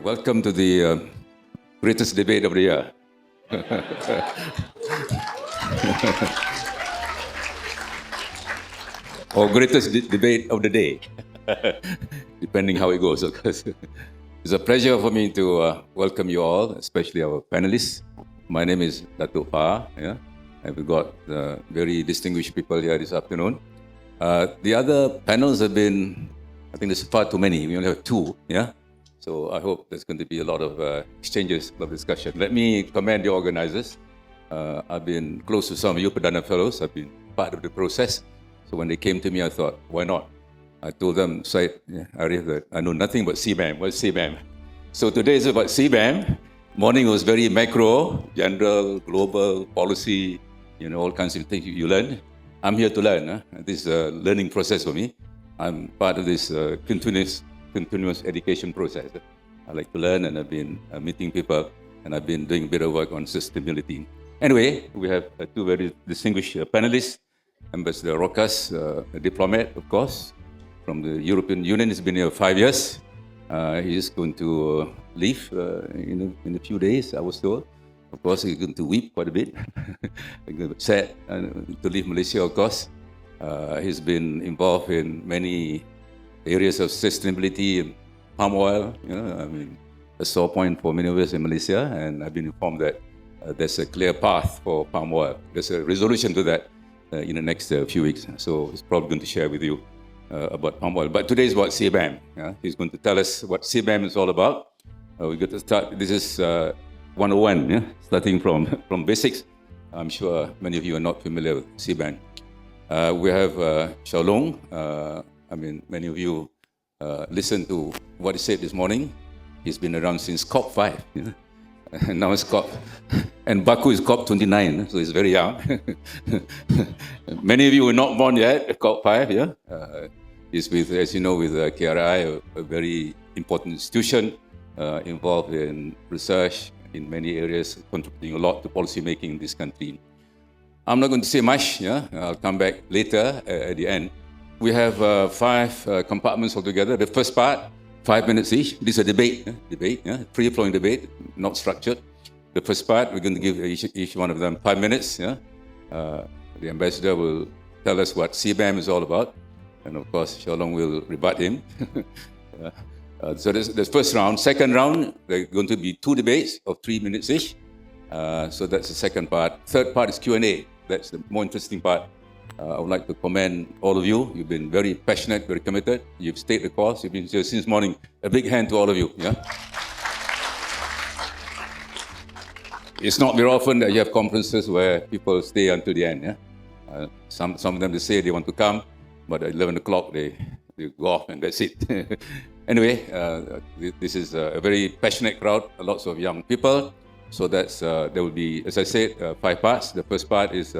Welcome to the greatest debate of the year. Or greatest debate of the day, depending how it goes, of course. It's a pleasure for me to welcome you all, especially our panelists. My name is Datuk Pa, and we've got very distinguished people here this afternoon. The other panels have been, I think there's far too many. We only have two, So I hope there's going to be a lot of exchanges of discussion. Let me commend the organizers. I've been close to some of you Perdana Fellows. I've been part of the process. So when they came to me, I thought, why not? I told them, Arif, that I know nothing about CBAM. What's CBAM? So today is about CBAM. Morning was very macro, general, global, policy, all kinds of things you learn. I'm here to learn. This is a learning process for me. I'm part of this continuous education process. I like to learn, and I've been meeting people, and I've been doing a bit of work on sustainability. Anyway, we have two very distinguished panelists. Ambassador Rokas, a diplomat, of course, from the European Union. He's been here 5 years. He's going to leave in a few days, I was told. Of course, he's going to weep quite a bit. Sad to leave Malaysia, of course. He's been involved in many areas of sustainability and palm oil, a sore point for many of us in Malaysia, and I've been informed that there's a clear path for palm oil. There's a resolution to that in the next few weeks, so he's probably going to share with you about palm oil. But today is about CBAM. He's going to tell us what CBAM is all about. We're going to start, this is 101, starting from basics. I'm sure many of you are not familiar with CBAM. We have Shao Loong. Many of you listened to what he said this morning. He's been around since COP5, and now it's COP. And Baku is COP29, so he's very young. Many of you were not born yet at COP5, He's with, as you know, with KRI, a very important institution involved in research in many areas, contributing a lot to policy making in this country. I'm not going to say much, I'll come back later at the end. We have 5 compartments altogether. The first part, 5 minutes each. This is a debate, free-flowing debate, not structured. The first part, we're going to give each one of them 5 minutes. The ambassador will tell us what CBAM is all about. And of course, Shao Loong will rebut him. So this is the first round. Second round, there are going to be 2 debates of 3 minutes each. So that's the second part. Third part is Q&A. That's the more interesting part. I would like to commend all of you. You've been very passionate, very committed. You've stayed the course. You've been here since morning. A big hand to all of you. It's not very often that you have conferences where people stay until the end. Some of them, they say they want to come, but at 11 o'clock they go off and that's it. Anyway, this is a very passionate crowd, lots of young people. So that's there will be, as I said, 5 parts. The first part is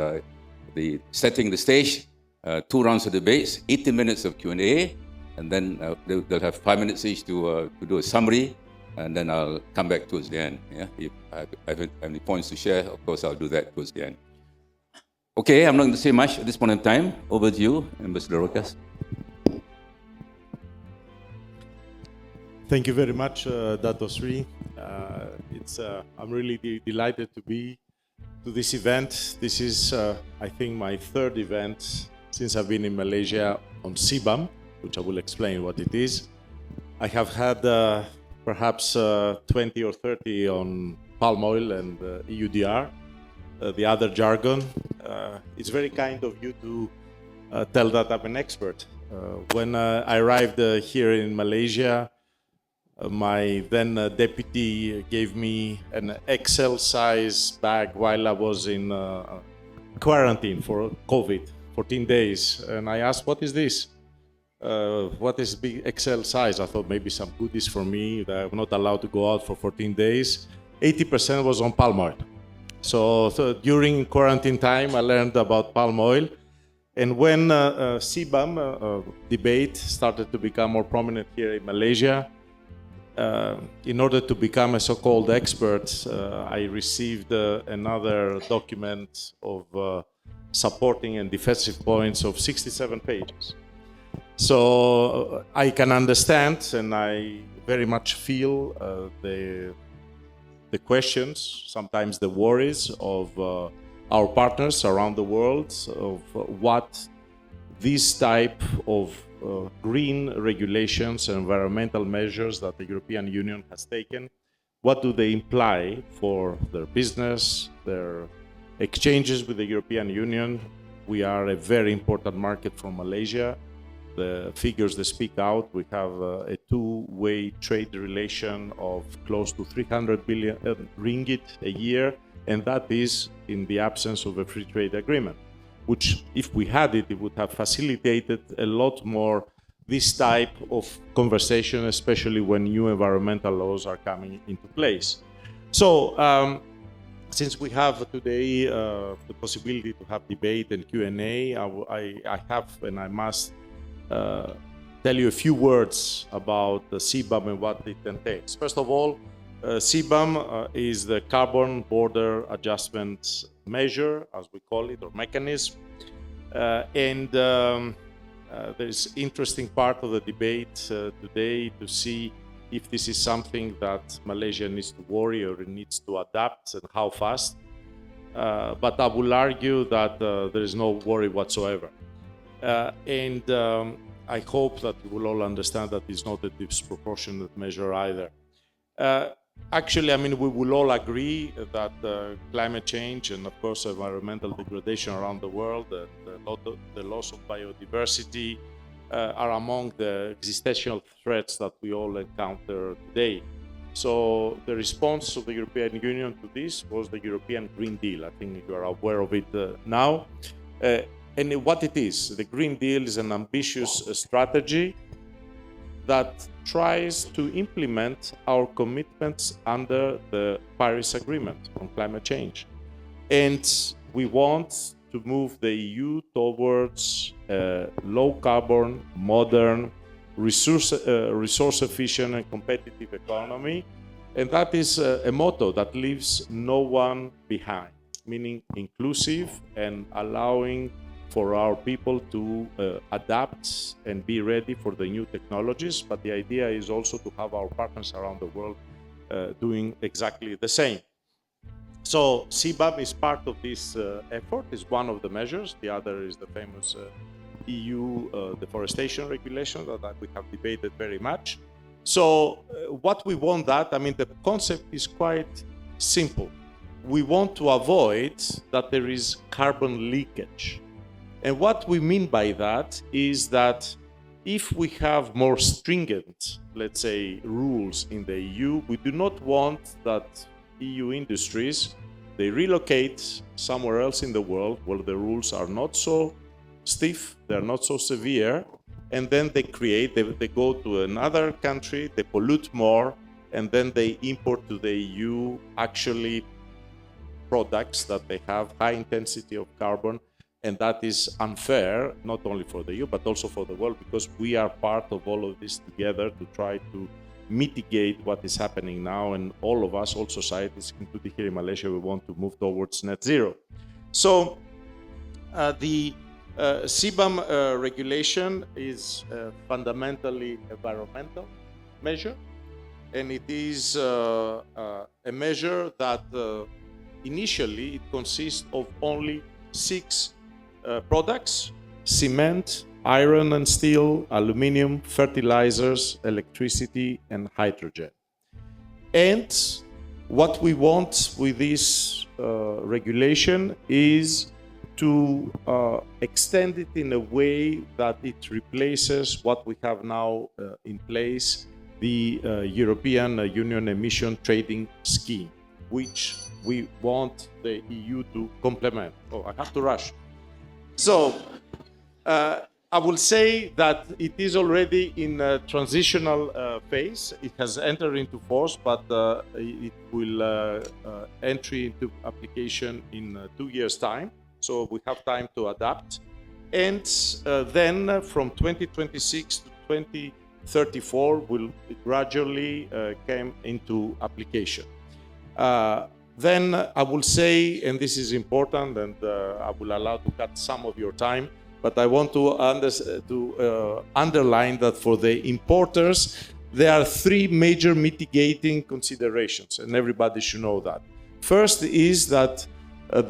the setting the stage, 2 rounds of debates, 80 minutes of Q&A, and then they'll have 5 minutes each to do a summary, and then I'll come back towards the end. If I have any points to share, of course, I'll do that towards the end. Okay, I'm not going to say much at this point in time. Over to you, Ambassador Rokas. Thank you very much, Dato Sri. I'm really delighted to be to this event. This is, I think, my 3rd event since I've been in Malaysia on CBAM, which I will explain what it is. I have had perhaps 20 or 30 on palm oil and EUDR, the other jargon. It's very kind of you to tell that I'm an expert. When I arrived here in Malaysia, my then deputy gave me an XL size bag while I was in quarantine for COVID, 14 days. And I asked, what is this? What is big XL size? I thought maybe some goodies for me that I'm not allowed to go out for 14 days. 80% was on palm oil. So during quarantine time, I learned about palm oil. And when CBAM debate started to become more prominent here in Malaysia, in order to become a so-called expert, I received another document of supporting and defensive points of 67 pages. So I can understand, and I very much feel the questions, sometimes the worries of our partners around the world of what this type of green regulations and environmental measures that the European Union has taken, what do they imply for their business, their exchanges with the European Union? We are a very important market for Malaysia. The figures that speak out, we have a two-way trade relation of close to 300 billion ringgit a year, and that is in the absence of a free trade agreement, which if we had it, it would have facilitated a lot more this type of conversation, especially when new environmental laws are coming into place. So since we have today the possibility to have debate and Q&A, I have and I must tell you a few words about the CBAM and what it entails. First of all, CBAM is the Carbon Border Adjustment Measure, as we call it, or mechanism. There's interesting part of the debate today to see if this is something that Malaysia needs to worry or it needs to adapt and how fast. But I will argue that there is no worry whatsoever. I hope that you will all understand that it's not a disproportionate measure either. Actually, I mean, we will all agree that climate change and, of course, environmental degradation around the world, the loss of biodiversity are among the existential threats that we all encounter today. So the response of the European Union to this was the European Green Deal. I think you are aware of it now. And what it is, the Green Deal is an ambitious strategy that tries to implement our commitments under the Paris Agreement on climate change. And we want to move the EU towards a low-carbon, modern, resource-efficient and competitive economy. And that is a motto that leaves no one behind, meaning inclusive and allowing for our people to adapt and be ready for the new technologies. But the idea is also to have our partners around the world doing exactly the same. So CBAM is part of this effort, is one of the measures. The other is the famous EU deforestation regulation that we have debated very much. So what we want that, I mean, the concept is quite simple. We want to avoid that there is carbon leakage. And what we mean by that is that if we have more stringent, let's say, rules in the EU, we do not want that EU industries, they relocate somewhere else in the world where the rules are not so stiff, they're not so severe, and then they go to another country, they pollute more, and then they import to the EU actually products that they have high intensity of carbon. And that is unfair, not only for the EU, but also for the world, because we are part of all of this together to try to mitigate what is happening now. And all of us, all societies, including here in Malaysia, we want to move towards net zero. So the CBAM regulation is fundamentally environmental measure. And it is a measure that initially it consists of only 6 products: cement, iron and steel, aluminum, fertilizers, electricity, and hydrogen. And what we want with this regulation is to extend it in a way that it replaces what we have now in place, the European Union Emission Trading Scheme, which we want the EU to complement. Oh, I have to rush. So I will say that it is already in a transitional phase. It has entered into force, but it will enter into application in 2 years' time. So we have time to adapt. And then from 2026 to 2034 will gradually come into application. Then I will say, and this is important, and I will allow to cut some of your time, but I want to underline that for the importers, there are three major mitigating considerations, and everybody should know that. First is that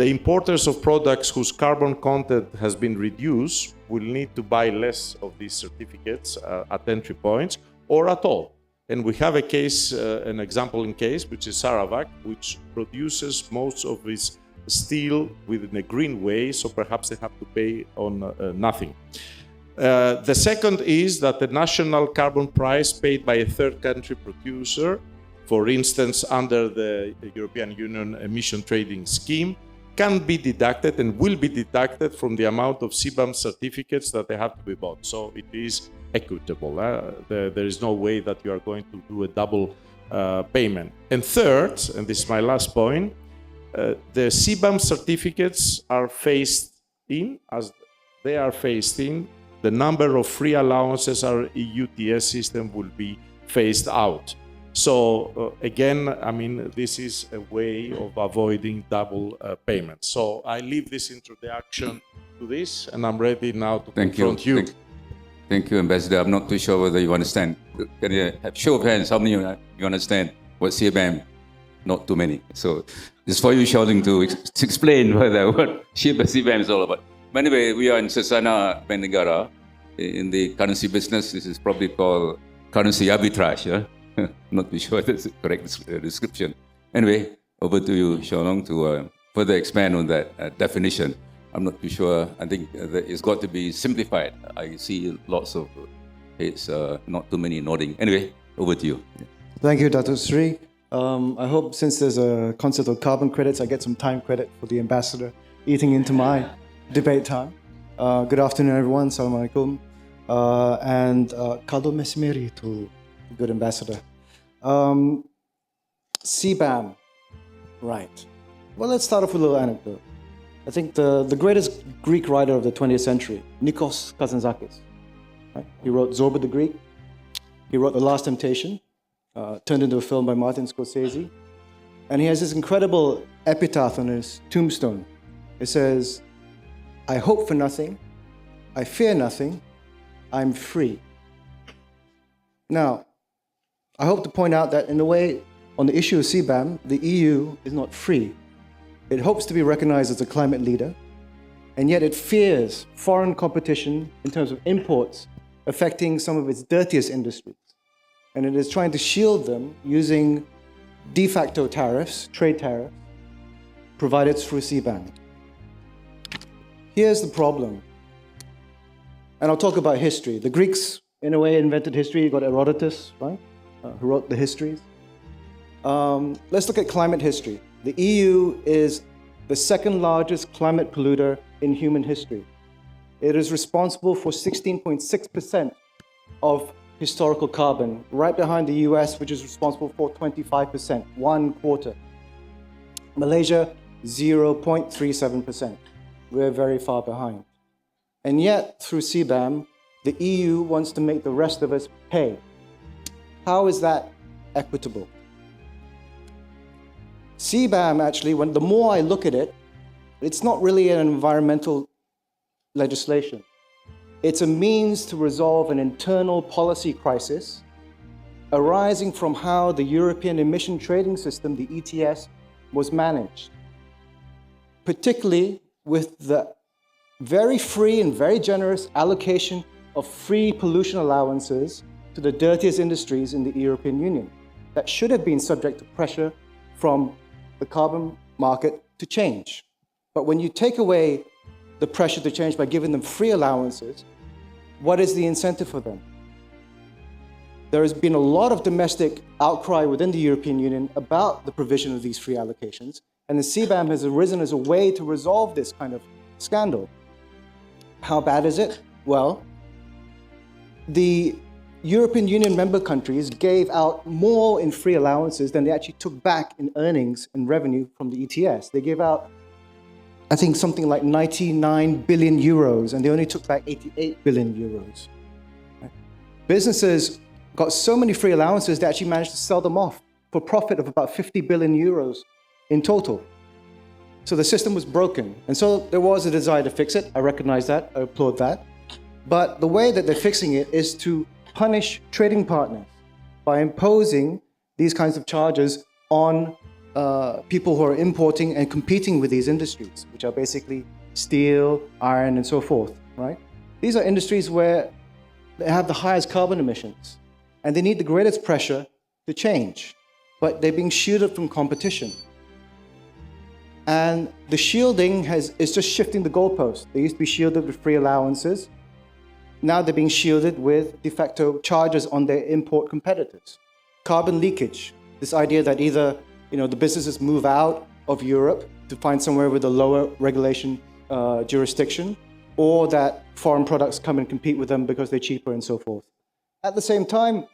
the importers of products whose carbon content has been reduced will need to buy less of these certificates at entry points or at all. And we have a case, an example in case, which is Sarawak, which produces most of its steel within a green way, so perhaps they have to pay on nothing. The second is that the national carbon price paid by a third country producer, for instance, under the European Union emission trading scheme, can be deducted and will be deducted from the amount of CBAM certificates that they have to be bought. So it is equitable. There is no way that you are going to do a double payment. And third, and this is my last point, the CBAM certificates are phased in. As they are phased in, the number of free allowances our EU ETS system will be phased out. So again, I mean, this is a way of avoiding double payments. So I leave this introduction to this, and I'm ready now to confront you. Thank you, Ambassador. I'm not too sure whether you understand. Can you have show of hands? How many of you understand what CBAM? Not too many. So it's for you, Shao, to explain whether what CBAM is all about. But anyway, we are in Sasana Negara. In the currency business, this is probably called currency arbitrage. Yeah? Not too sure that's the correct description. Anyway, over to you, Shao, to further expand on that definition. I'm not too sure. I think that it's got to be simplified. I see lots of heads, not too many nodding. Anyway, over to you. Thank you, Dr. Sri. I hope since there's a concept of carbon credits, I get some time credit for the ambassador eating into my debate time. Good afternoon, everyone. Assalamualaikum. And Kado Mesmeri to the good ambassador. CBAM, right. Well, let's start off with a little anecdote. I think the greatest Greek writer of the 20th century, Nikos Kazantzakis, right? He wrote Zorba the Greek. He wrote The Last Temptation, turned into a film by Martin Scorsese. And he has this incredible epitaph on his tombstone. It says, I hope for nothing, I fear nothing, I'm free. Now, I hope to point out that in a way, on the issue of CBAM, the EU is not free. It hopes to be recognized as a climate leader, and yet it fears foreign competition in terms of imports affecting some of its dirtiest industries. And it is trying to shield them using de facto tariffs, trade tariffs, provided through CBAM. Here's the problem. And I'll talk about history. The Greeks, in a way, invented history. You got Herodotus, right, who wrote the histories. Let's look at climate history. The EU is the second largest climate polluter in human history. It is responsible for 16.6% of historical carbon, right behind the US, which is responsible for 25%, 1/4. Malaysia, 0.37%. We're very far behind. And yet, through CBAM, the EU wants to make the rest of us pay. How is that equitable? CBAM, actually, the more I look at it, it's not really an environmental legislation. It's a means to resolve an internal policy crisis arising from how the European emission trading system, the ETS, was managed, particularly with the very free and very generous allocation of free pollution allowances to the dirtiest industries in the European Union that should have been subject to pressure from the carbon market to change. But when you take away the pressure to change by giving them free allowances, what is the incentive for them? There has been a lot of domestic outcry within the European Union about the provision of these free allocations, and the CBAM has arisen as a way to resolve this kind of scandal. How bad is it? Well, the European Union member countries gave out more in free allowances than they actually took back in earnings and revenue from the ETS. They gave out, I think, something like 99 billion euros, and they only took back 88 billion euros. Businesses got so many free allowances, they actually managed to sell them off for profit of about 50 billion euros in total. So the system was broken. And so there was a desire to fix it. I recognize that. I applaud that. But the way that they're fixing it is to punish trading partners by imposing these kinds of charges on people who are importing and competing with these industries, which are basically steel, iron, and so forth, right? These are industries where they have the highest carbon emissions, and they need the greatest pressure to change, but they're being shielded from competition. And the shielding is just shifting the goalpost. They used to be shielded with free allowances. Now they're being shielded with de facto charges on their import competitors. Carbon leakage, this idea that either the businesses move out of Europe to find somewhere with a lower regulation jurisdiction, or that foreign products come and compete with them because they're cheaper and so forth. At the same time,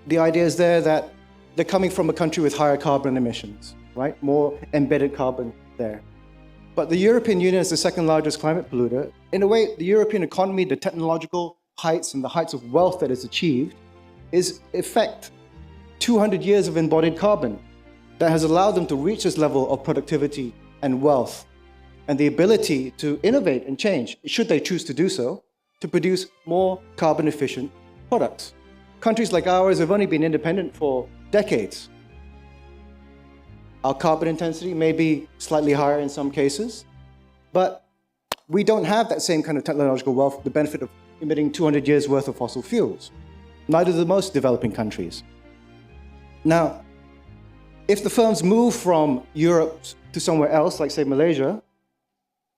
the idea is there that they're coming from a country with higher carbon emissions, right? More embedded carbon there. But the European Union is the second largest climate polluter. In a way, the European economy, the technological heights and the heights of wealth that it's achieved is, in fact, 200 years of embodied carbon that has allowed them to reach this level of productivity and wealth and the ability to innovate and change, should they choose to do so, to produce more carbon efficient products. Countries like ours have only been independent for decades. Our carbon intensity may be slightly higher in some cases, but we don't have that same kind of technological wealth, the benefit of emitting 200 years worth of fossil fuels. Neither do most developing countries. Now, if the firms move from Europe to somewhere else, like say Malaysia,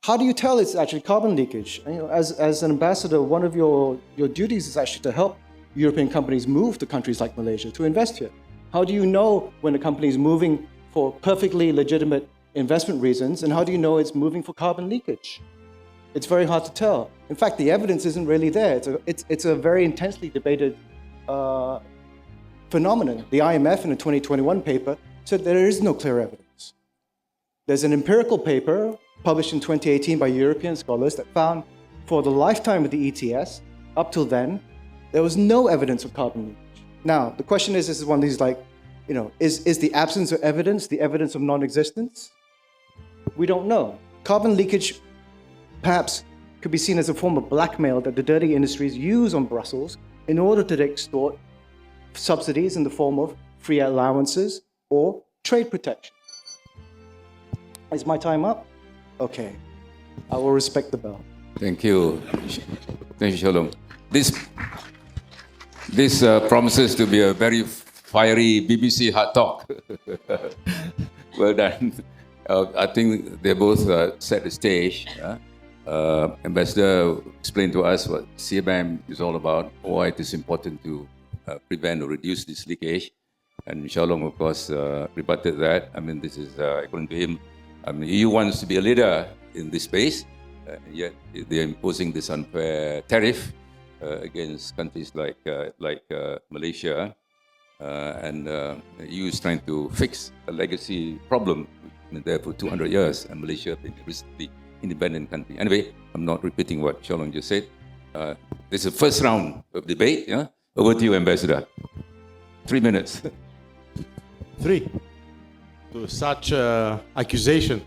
how do you tell it's actually carbon leakage? As an ambassador, one of your duties is actually to help European companies move to countries like Malaysia to invest here. How do you know when a company is moving for perfectly legitimate investment reasons, and how do you know it's moving for carbon leakage? It's very hard to tell. In fact, the evidence isn't really there. It's a very intensely debated phenomenon. The IMF in a 2021 paper said there is no clear evidence. There's an empirical paper published in 2018 by European scholars that found for the lifetime of the ETS, up till then, there was no evidence of carbon leakage. Now, the question is, this is one of these is the absence of evidence the evidence of non-existence? We don't know. Carbon leakage perhaps could be seen as a form of blackmail that the dirty industries use on Brussels in order to extort subsidies in the form of free allowances or trade protection. Is my time up? Okay. I will respect the bell. Thank you. Thank you, Shalom. This promises to be a very fiery BBC hard talk. Well done. I think they both set the stage. Ambassador explained to us what CBAM is all about, why it is important to prevent or reduce this leakage. And Shalom, of course, rebutted that. This is, according to him, EU wants to be a leader in this space, and yet they're imposing this unfair tariff against countries like Malaysia, and the EU is trying to fix a legacy problem there for 200 years, and Malaysia has been a recently independent country. Anyway, I'm not repeating what Shalom just said. This is the first round of debate. Yeah? Over to you, Ambassador. 3 minutes. 3. To such accusation.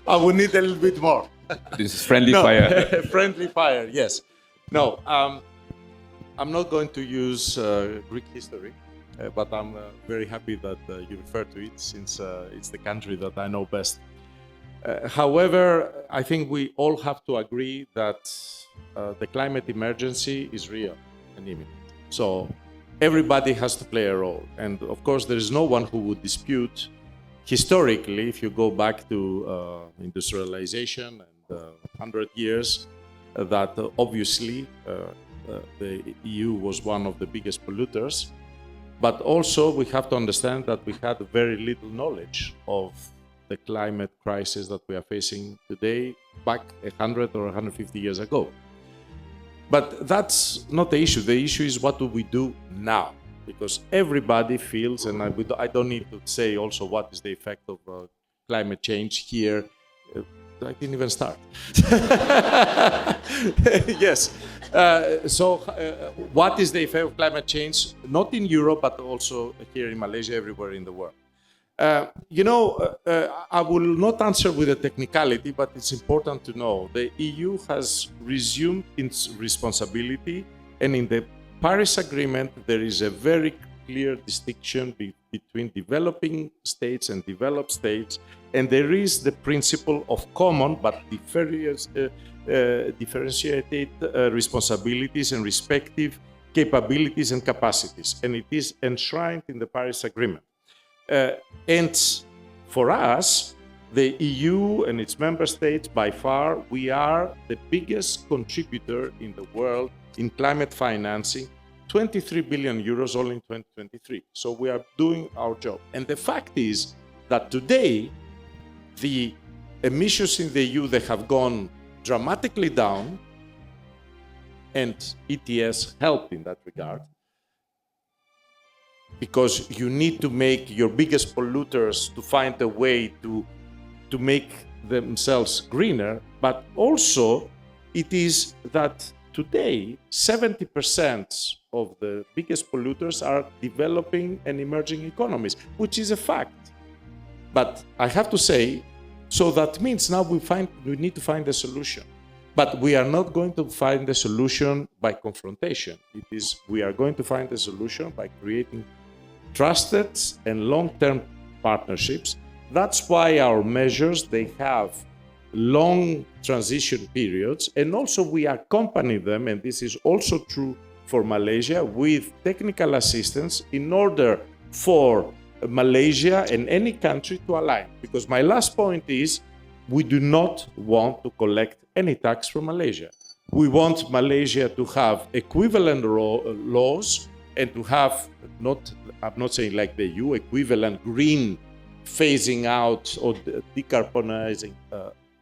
I would need a little bit more. This is friendly fire. Friendly fire, yes. No, I'm not going to use Greek history, but I'm very happy that you refer to it, since it's the country that I know best. However, I think we all have to agree that the climate emergency is real and imminent. So everybody has to play a role. And of course, there is no one who would dispute, historically, if you go back to industrialization and 100 years, that obviously the EU was one of the biggest polluters. But also we have to understand that we had very little knowledge of the climate crisis that we are facing today, back 100 or 150 years ago. But that's not the issue. The issue is, what do we do now? Because everybody feels, and I don't need to say also what is the effect of climate change here. I didn't even start. Yes. So what is the effect of climate change, not in Europe, but also here in Malaysia, everywhere in the world? I will not answer with a technicality, but it's important to know the EU has resumed its responsibility, and in the Paris Agreement, there is a very clear distinction between developing states and developed states, and there is the principle of common but differentiated responsibilities and respective capabilities and capacities, and it is enshrined in the Paris Agreement. And for us, the EU and its member states, by far, we are the biggest contributor in the world in climate financing, 23 billion euros only in 2023. So we are doing our job. And the fact is that today, the emissions in the EU, they have gone dramatically down, and ETS helped in that regard, because you need to make your biggest polluters to find a way to make themselves greener, but also it is that today 70% of the biggest polluters are developing and emerging economies, which is a fact. But I have to say, so that means now we need to find a solution. But we are not going to find a solution by confrontation. We are going to find a solution by creating trusted and long-term partnerships. That's why our measures, they have long transition periods, and also we accompany them, and this is also true for Malaysia, with technical assistance in order for Malaysia and any country to align. Because my last point is, we do not want to collect any tax from Malaysia. We want Malaysia to have equivalent laws and to have, I'm not saying like the EU, equivalent green phasing out or decarbonizing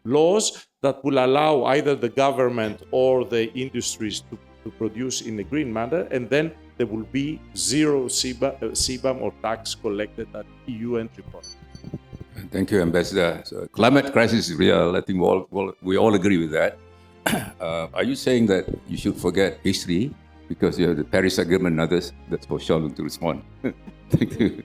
laws that will allow either the government or the industries to produce in a green manner, and then there will be zero CBAM or tax collected at EU entry point. Thank you, Ambassador. So, climate crisis is real. I think we all agree with that. Are you saying that you should forget history because you have the Paris Agreement and others? That's for Shao to respond. Thank you.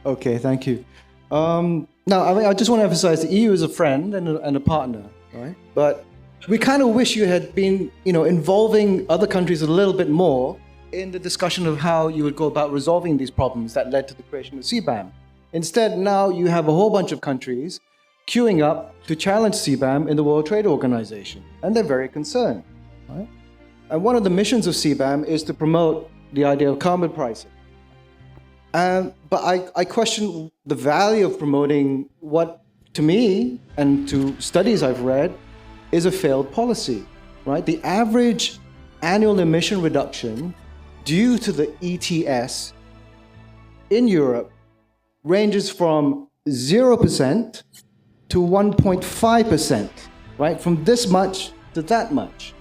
Okay, thank you. Now, I just want to emphasize the EU is a friend and a partner, right? But we kind of wish you had been, involving other countries a little bit more in the discussion of how you would go about resolving these problems that led to the creation of CBAM. Instead, now you have a whole bunch of countries queuing up to challenge CBAM in the World Trade Organization, and they're very concerned, right? And one of the missions of CBAM is to promote the idea of carbon pricing. But I question the value of promoting what, to me, and to studies I've read, is a failed policy, right? The average annual emission reduction due to the ETS in Europe ranges from 0% to 1.5%, right? From this much to that much.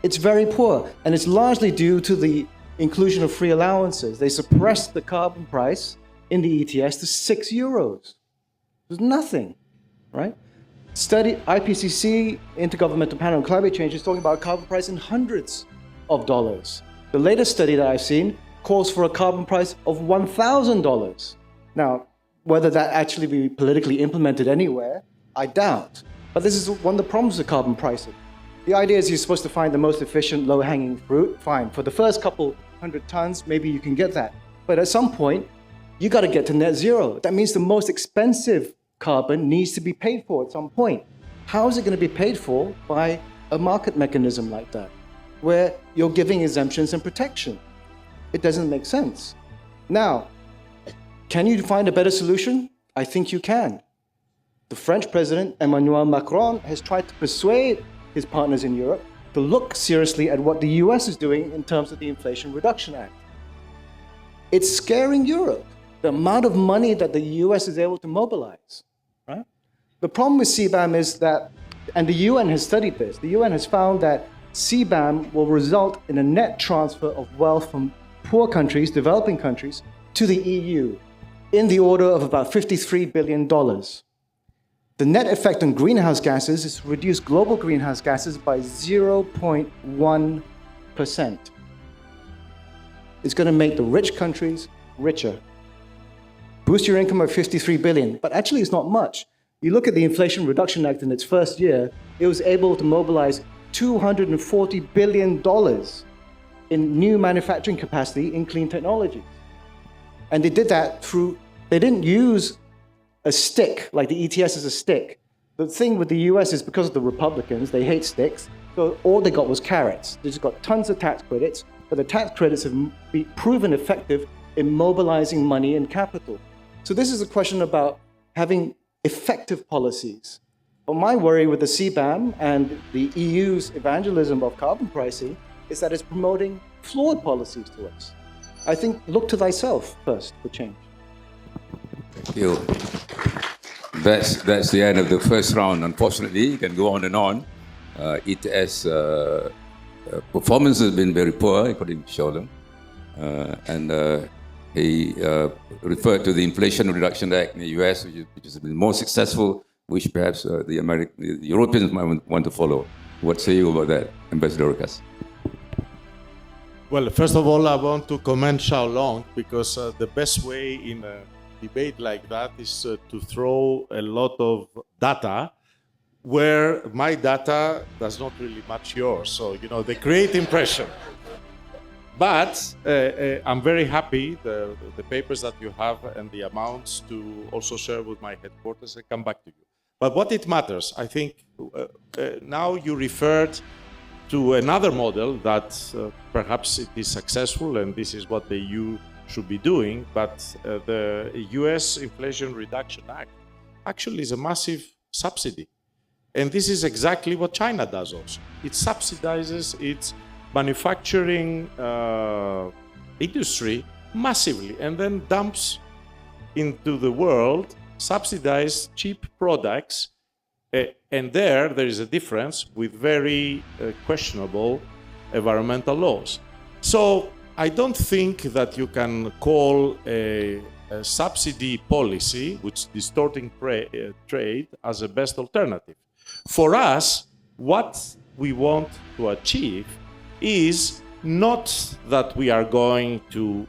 It's very poor, and it's largely due to the inclusion of free allowances. They suppressed the carbon price in the ETS to €6. There's nothing, right? Study IPCC, Intergovernmental Panel on Climate Change, is talking about a carbon price in hundreds of dollars. The latest study that I've seen calls for a carbon price of $1,000. Now, whether that actually be politically implemented anywhere, I doubt. But this is one of the problems with carbon pricing. The idea is you're supposed to find the most efficient, low-hanging fruit. Fine. For the first couple hundred tons, maybe you can get that. But at some point, you got to get to net zero. That means the most expensive carbon needs to be paid for at some point. How is it going to be paid for by a market mechanism like that, where you're giving exemptions and protection? It doesn't make sense. Now, can you find a better solution? I think you can. The French president, Emmanuel Macron, has tried to persuade his partners in Europe to look seriously at what the US is doing in terms of the Inflation Reduction Act. It's scaring Europe, the amount of money that the US is able to mobilize, right? The problem with CBAM is that, and the UN has studied this, the UN has found that CBAM will result in a net transfer of wealth from poor countries, developing countries, to the EU in the order of about $53 billion. The net effect on greenhouse gases is to reduce global greenhouse gases by 0.1%. It's going to make the rich countries richer. boost your income by 53 billion. But actually, it's not much. You look at the Inflation Reduction Act in its first year, it was able to mobilize $240 billion in new manufacturing capacity in clean technologies. And they did that through, they didn't use a stick, like the ETS is a stick. The thing with the US is because of the Republicans, they hate sticks, so all they got was carrots. They just got tons of tax credits, but the tax credits have been proven effective in mobilizing money and capital. So this is a question about having effective policies. But my worry with the CBAM and the EU's evangelism of carbon pricing is that it's promoting flawed policies to us. I think look to thyself first for change. Thank you. That's the end of the first round. Unfortunately, you can go on and on. ETS performance has been very poor, according to Shao. And he referred to the Inflation Reduction Act in the US, which has been more successful, which perhaps the Europeans might want to follow. What say you about that, Ambassador Rokas? Well, first of all, I want to commend Shao Loong because the best way in a debate like that is to throw a lot of data where my data does not really match yours. So, you know, they create impression. But I'm very happy the papers that you have and the amounts to also share with my headquarters and come back to you. But what it matters, I think now you referred to another model that perhaps it is successful and this is what the EU should be doing, but the US Inflation Reduction Act actually is a massive subsidy. And this is exactly what China does also. It subsidizes its manufacturing industry massively and then dumps into the world subsidized cheap products. And there is a difference with very questionable environmental laws. So I don't think that you can call a subsidy policy, which is distorting trade, as a best alternative. For us, what we want to achieve is not that we are going to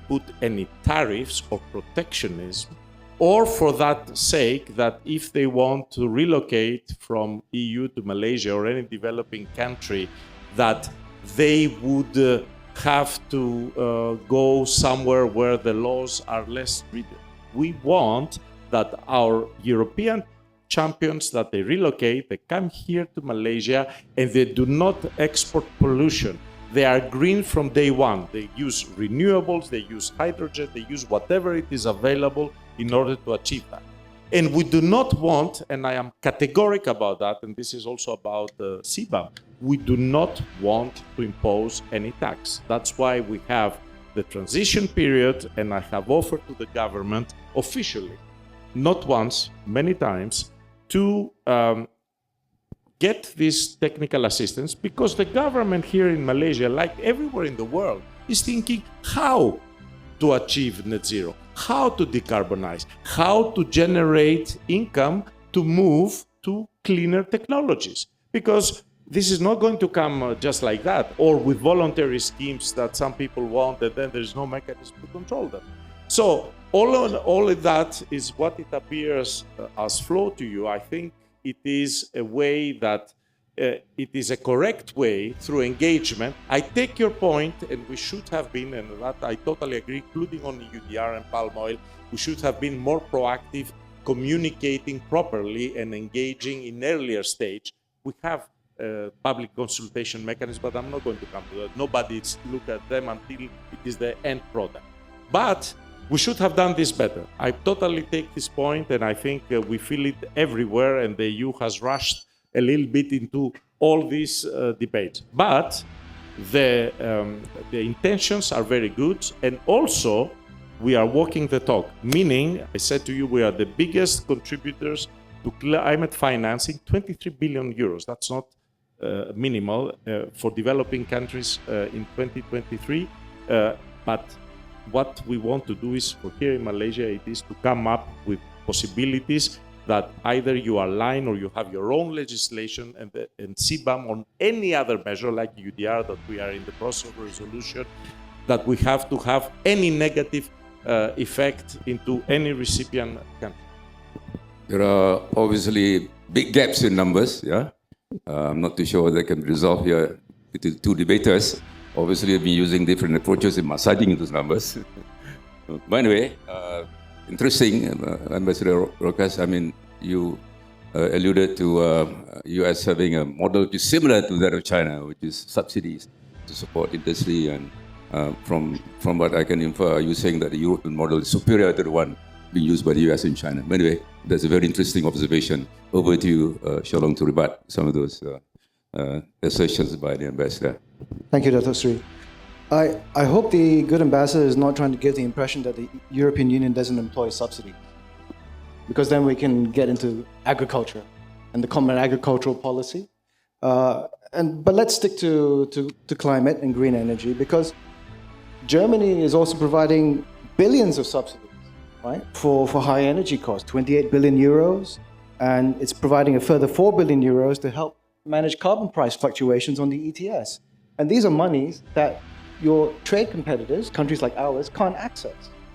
put any tariffs or protectionism, or for that sake that if they want to relocate from EU to Malaysia or any developing country, that they would have to go somewhere where the laws are less stringent. We want that our European champions, that they relocate, they come here to Malaysia and they do not export pollution. They are green from day one. They use renewables, they use hydrogen, they use whatever it is available in order to achieve that. And we do not want, and I am categoric about that, and this is also about the CBAM, we do not want to impose any tax. That's why we have the transition period, and I have offered to the government officially, not once, many times, to get this technical assistance, because the government here in Malaysia, like everywhere in the world, is thinking how to achieve net zero, how to decarbonize, how to generate income to move to cleaner technologies. Because this is not going to come just like that, or with voluntary schemes that some people want, and then there's no mechanism to control them. So all of that is what it appears as flow to you. I think it is a way that it is a correct way through engagement. I take your point, and we should have been, and that I totally agree, including on the UDR and palm oil, we should have been more proactive, communicating properly and engaging in earlier stage. We have public consultation mechanisms, but I'm not going to come to that. Nobody's look at them until it is the end product. But we should have done this better. I totally take this point, and I think we feel it everywhere, and the EU has rushed a little bit into all these debates. But the intentions are very good, and also we are walking the talk, meaning, I said to you, we are the biggest contributors to climate financing, 23 billion euros. That's not minimal for developing countries in 2023, but what we want to do is, for here in Malaysia, it is to come up with possibilities that either you align or you have your own legislation and CBAM on any other measure like UDR that we are in the process of resolution, that we have to have any negative effect into any recipient country? There are obviously big gaps in numbers. Yeah, I'm not too sure whether they can be resolved here with the two debaters. Obviously, we've been using different approaches in massaging those numbers. By the way, interesting, Ambassador Rokas. I mean, you alluded to U.S. having a model which is similar to that of China, which is subsidies to support industry. And from what I can infer, you're saying that the European model is superior to the one being used by the U.S. and China. Anyway, that's a very interesting observation. Over to you, Shao, to rebut some of those assertions by the ambassador. Thank you, Dr. Sri. I hope the good ambassador is not trying to give the impression that the European Union doesn't employ subsidies, because then we can get into agriculture and the common agricultural policy. But let's stick to climate and green energy, because Germany is also providing billions of subsidies, right, for high energy costs, 28 billion euros, and it's providing a further 4 billion euros to help manage carbon price fluctuations on the ETS. And these are monies that your trade competitors, countries like ours, can't access.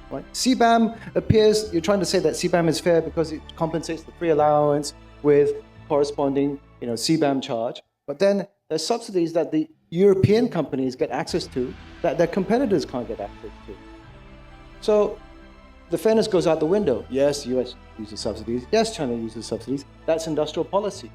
Right? CBAM appears, you're trying to say that CBAM is fair because it compensates the free allowance with corresponding, CBAM charge. But then there's subsidies that the European companies get access to that their competitors can't get access to. So the fairness goes out the window. Yes, US uses subsidies. Yes, China uses subsidies. That's industrial policy.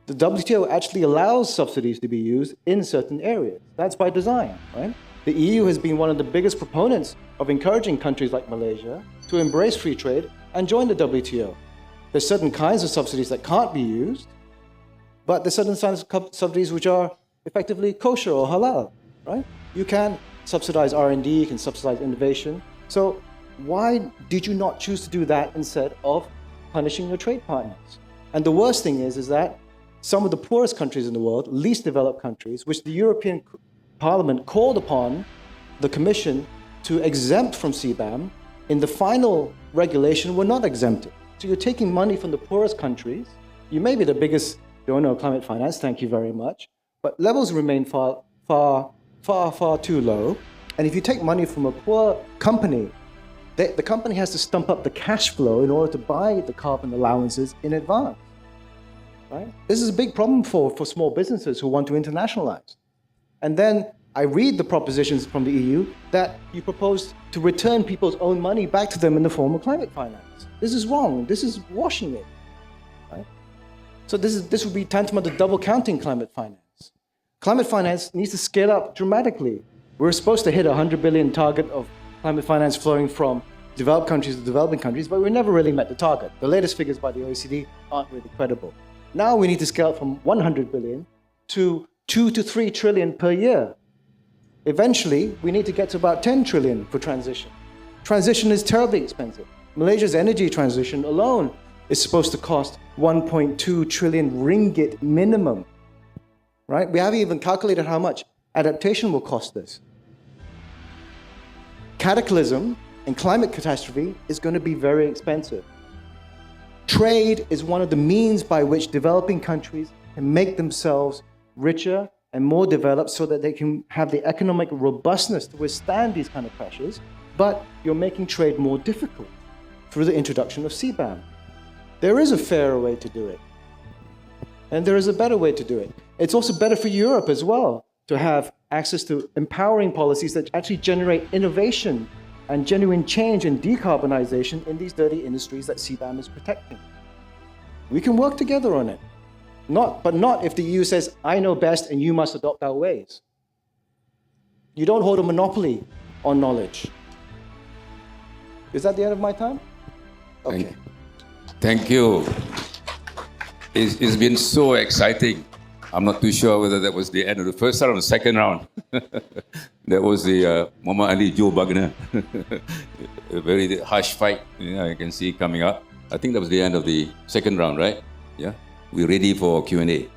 The WTO actually allows subsidies to be used in certain areas. That's by design, right? The EU has been one of the biggest proponents of encouraging countries like Malaysia to embrace free trade and join the WTO. There's certain kinds of subsidies that can't be used, but there's certain kinds of subsidies which are effectively kosher or halal, right? You can subsidize R&D, you can subsidize innovation. So why did you not choose to do that instead of punishing your trade partners? And the worst thing is that some of the poorest countries in the world, least developed countries, which the European Parliament called upon the Commission to exempt from CBAM, in the final regulation were not exempted. So you're taking money from the poorest countries. You may be the biggest donor of climate finance, thank you very much, but levels remain far too low. And if you take money from a poor company, the company has to stump up the cash flow in order to buy the carbon allowances in advance. Right? This is a big problem for small businesses who want to internationalize. And then I read the propositions from the EU that you propose to return people's own money back to them in the form of climate finance. This is wrong. This is washing it. Right? So this would be tantamount to double counting climate finance. Climate finance needs to scale up dramatically. We're supposed to hit a 100 billion target of climate finance flowing from developed countries to developing countries, but we never really met the target. The latest figures by the OECD aren't really credible. Now we need to scale up from 100 billion to 2 to 3 trillion per year. Eventually, we need to get to about 10 trillion for transition. Transition is terribly expensive. Malaysia's energy transition alone is supposed to cost 1.2 trillion ringgit minimum. Right? We haven't even calculated how much adaptation will cost us. Cataclysm and climate catastrophe is going to be very expensive. Trade is one of the means by which developing countries can make themselves richer and more developed so that they can have the economic robustness to withstand these kind of pressures, but you're making trade more difficult through the introduction of CBAM. There is a fairer way to do it, and there is a better way to do it. It's also better for Europe as well to have access to empowering policies that actually generate innovation and genuine change and decarbonization in these dirty industries that CBAM is protecting. We can work together on it. But not if the EU says, I know best and you must adopt our ways. You don't hold a monopoly on knowledge. Is that the end of my time? Okay. Thank you. It's been so exciting. I'm not too sure whether that was the end of the first round or the second round. That was the Muhammad Ali Joe Wagner. A very harsh fight, I can see coming up. I think that was the end of the second round, right? Yeah. We're ready for Q&A.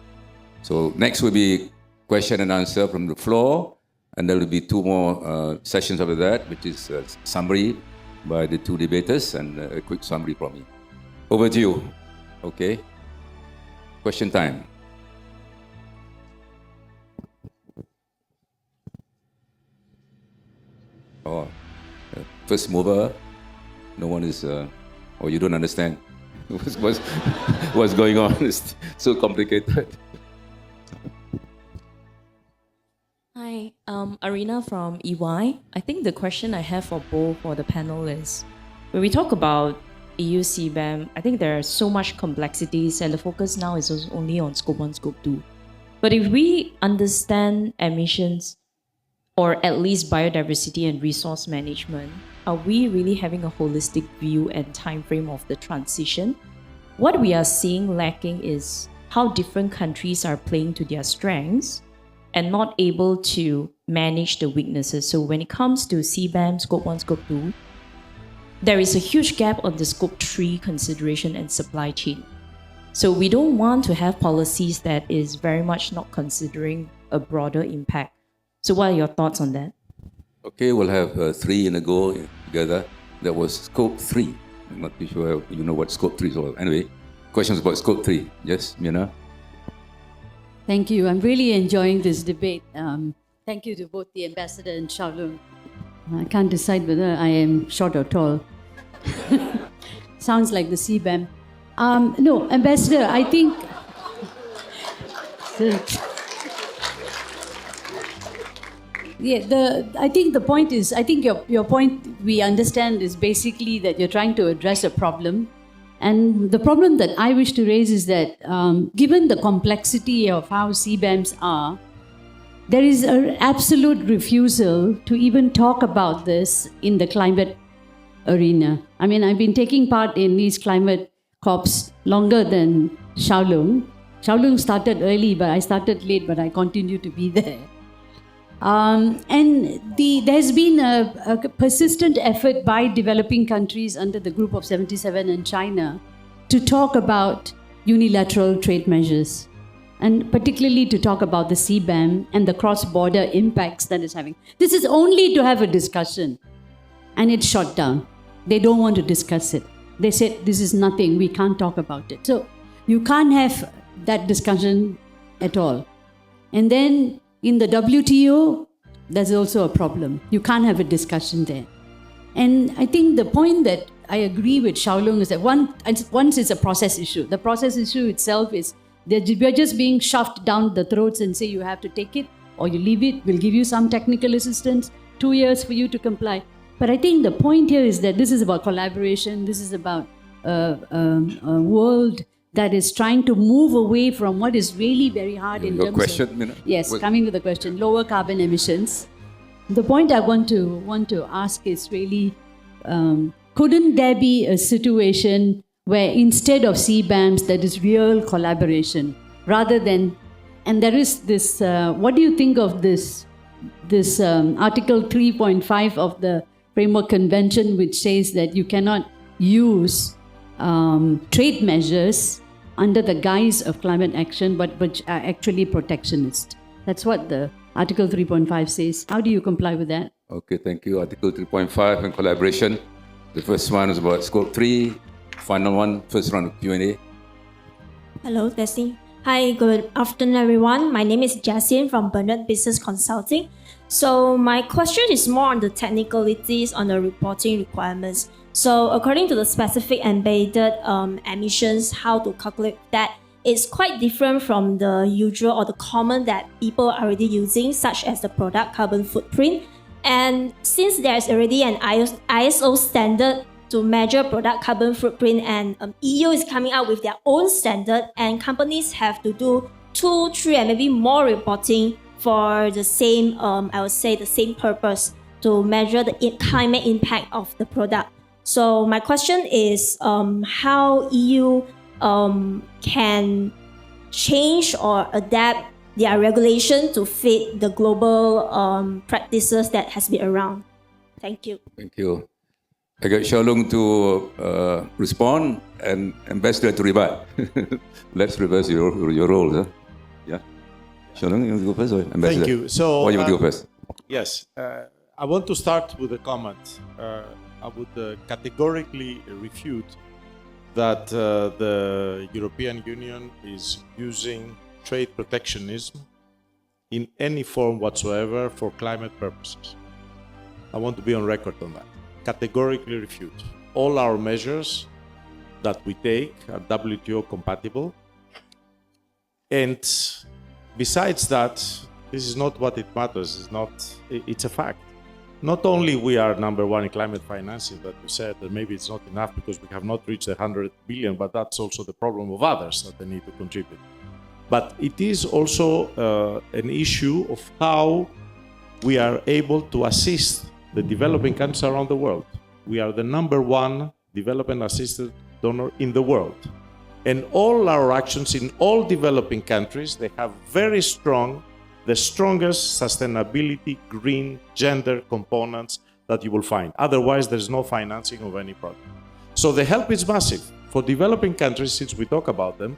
So next will be question and answer from the floor, and there will be 2 more sessions after that, which is summary by the 2 debaters and a quick summary from me. Over to you. Okay. Question time. Oh, first mover. No one is, or you don't understand what's going on. It's so complicated. Hi, Arina from EY. I think the question I have for both for the panel is, when we talk about EU CBAM, I think there are so much complexities and the focus now is only on scope 1, scope 2. But if we understand emissions, or at least biodiversity and resource management, are we really having a holistic view and time frame of the transition? What we are seeing lacking is how different countries are playing to their strengths and not able to manage the weaknesses. So when it comes to CBAM, scope 1, scope 2, there is a huge gap on the scope 3 consideration and supply chain. So we don't want to have policies that is very much not considering a broader impact. So what are your thoughts on that? Okay, we'll have 3 in a go together. That was scope 3. I'm not too sure you know what scope 3 is all. Anyway, questions about scope 3. Yes, Mina? Thank you. I'm really enjoying this debate. Thank you to both the ambassador and Shao Loong. I can't decide whether I am short or tall. Sounds like the CBAM. No, Ambassador, I think... I think the point is, I think your point we understand is basically that you're trying to address a problem. And the problem that I wish to raise is that given the complexity of how CBAMs are, there is an absolute refusal to even talk about this in the climate arena. I mean, I've been taking part in these climate COPs longer than Shao Loong. Shao Loong started early, but I started late, but I continue to be there. There's been a persistent effort by developing countries under the Group of 77 and China to talk about unilateral trade measures, and particularly to talk about the CBAM and the cross-border impacts that it's having. This is only to have a discussion, and it's shot down. They don't want to discuss it. They said, this is nothing, we can't talk about it. So you can't have that discussion at all. And then in the WTO, there's also a problem. You can't have a discussion there. And I think the point that I agree with Shao Loong is that once it's a process issue. The process issue itself is that we're just being shoved down the throats and say you have to take it or you leave it. We'll give you some technical assistance, 2 years for you to comply. But I think the point here is that this is about collaboration. This is about a world that is trying to move away from what is really very hard in terms question, of... Mina? Yes, coming to the question, lower carbon emissions. The point I want to ask is really, couldn't there be a situation where instead of CBAMs, there is real collaboration rather than... And there is this, what do you think of this Article 3.5 of the Framework Convention, which says that you cannot use trade measures under the guise of climate action, but which are actually protectionist. That's what the Article 3.5 says. How do you comply with that? Okay, thank you. Article 3.5 and collaboration. The first one is about scope 3. Final one, first round of Q&A. Hello, Tessie. Hi, good afternoon, everyone. My name is Jasin from Bernard Business Consulting. So my question is more on the technicalities on the reporting requirements. So according to the specific embedded emissions, how to calculate that, it's quite different from the usual or the common that people are already using, such as the product carbon footprint. And since there's already an ISO standard to measure product carbon footprint, and EU is coming out with their own standard, and companies have to do 2, 3, and maybe more reporting for the same, I would say, the same purpose to measure the climate impact of the product. So my question is how EU can change or adapt their regulation to fit the global practices that has been around. Thank you. Thank you. I got Shao Loong to respond and Ambassador to rebut. Let's reverse your roles. Huh? Yeah. Shao Loong, you want to go first or Ambassador? Thank you. So, or you want to go first? Yes. I want to start with a comment. I would categorically refute that the European Union is using trade protectionism in any form whatsoever for climate purposes. I want to be on record on that. categorically refute. All our measures that we take are WTO compatible. And besides that, this is not what it matters. It's a fact. Not only we are number one in climate financing, that you said that maybe it's not enough because we have not reached 100 billion, but that's also the problem of others that they need to contribute. But it is also an issue of how we are able to assist the developing countries around the world. We are the number one development assistance donor in the world. And all our actions in all developing countries, they have very strong, the strongest sustainability, green, gender components that you will find. Otherwise, there's no financing of any project. So the help is massive. For developing countries, since we talk about them,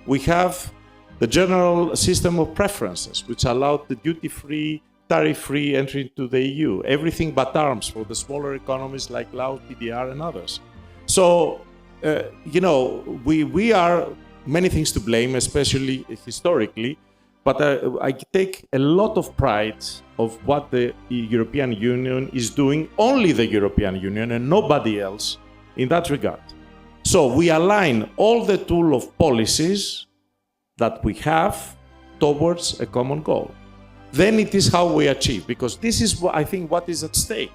we have the general system of preferences, which allowed the duty-free, tariff-free entry into the EU, everything but arms for the smaller economies like Laos, TDR, and others. So, we are many things to blame, especially historically, but I take a lot of pride of what the European Union is doing, only the European Union and nobody else in that regard. So we align all the tool of policies that we have towards a common goal. Then it is how we achieve, because this is, I think, what is at stake.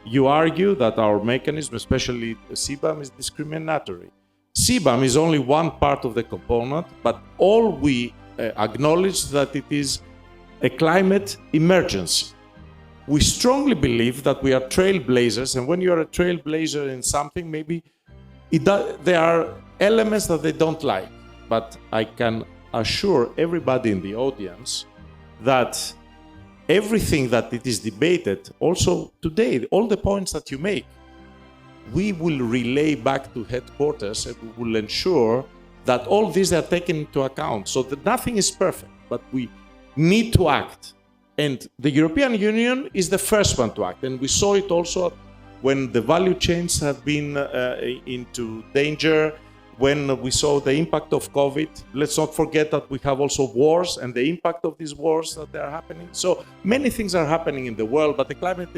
You argue that our mechanism, especially CBAM, is discriminatory. CBAM is only one part of the component, but all we acknowledge that it is a climate emergency. We strongly believe that we are trailblazers, and when you are a trailblazer in something, maybe there are elements that they don't like. But I can assure everybody in the audience that everything that it is debated, also today, all the points that you make, we will relay back to headquarters and we will ensure that all these are taken into account. So that nothing is perfect, but we need to act. And the European Union is the first one to act. And we saw it also when the value chains have been into danger, when we saw the impact of COVID. Let's not forget that we have also wars and the impact of these wars that are happening. So many things are happening in the world, but the climate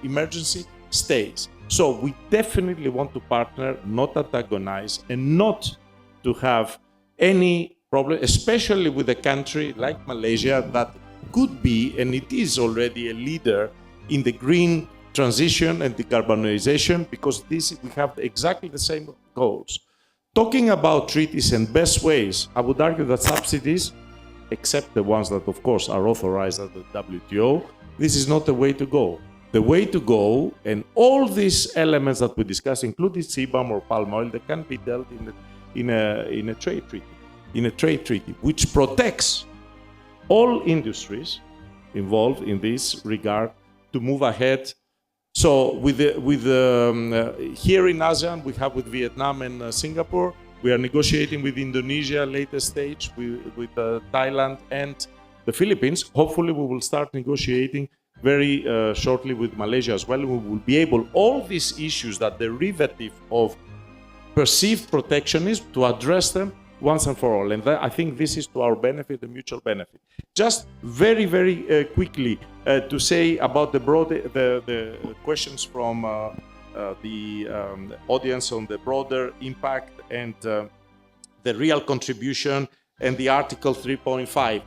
emergency stays. So we definitely want to partner, not antagonize, and not to have any problem, especially with a country like Malaysia that could be, and it is already, a leader in the green transition and decarbonization, because we have exactly the same goals. Talking about treaties and best ways, I would argue that subsidies, except the ones that of course are authorized at the WTO, this is not the way to go. The way to go, and all these elements that we discuss, including CBAM or palm oil, they can be dealt in a trade treaty, which protects all industries involved in this regard to move ahead. So here in ASEAN, we have with Vietnam and Singapore. We are negotiating with Indonesia, later stage, with Thailand and the Philippines. Hopefully we will start negotiating very shortly with Malaysia as well. We will be able, all these issues that derivative of perceived protectionism, to address them once and for all. And I think this is to our benefit, the mutual benefit. Just very, very quickly to say about the questions from the audience on the broader impact and the real contribution and the Article 3.5.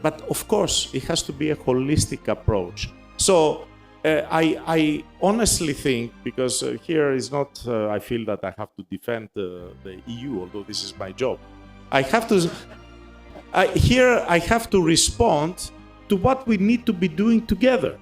But of course, it has to be a holistic approach. So I honestly think, because here is not, I feel that I have to defend the EU, although this is my job. I have to respond to what we need to be doing together.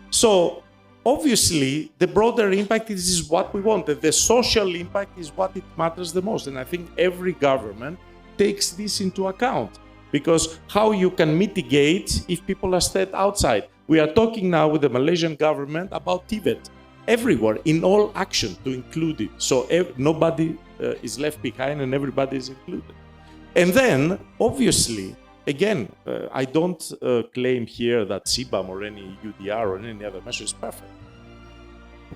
So obviously, the broader impact is what we want. The social impact is what it matters the most. And I think every government takes this into account. Because how you can mitigate if people are stayed outside. We are talking now with the Malaysian government about Tibet, everywhere, in all action, to include it. So nobody is left behind and everybody is included. And then, obviously, again, I don't claim here that CBAM or any UDR or any other measure is perfect.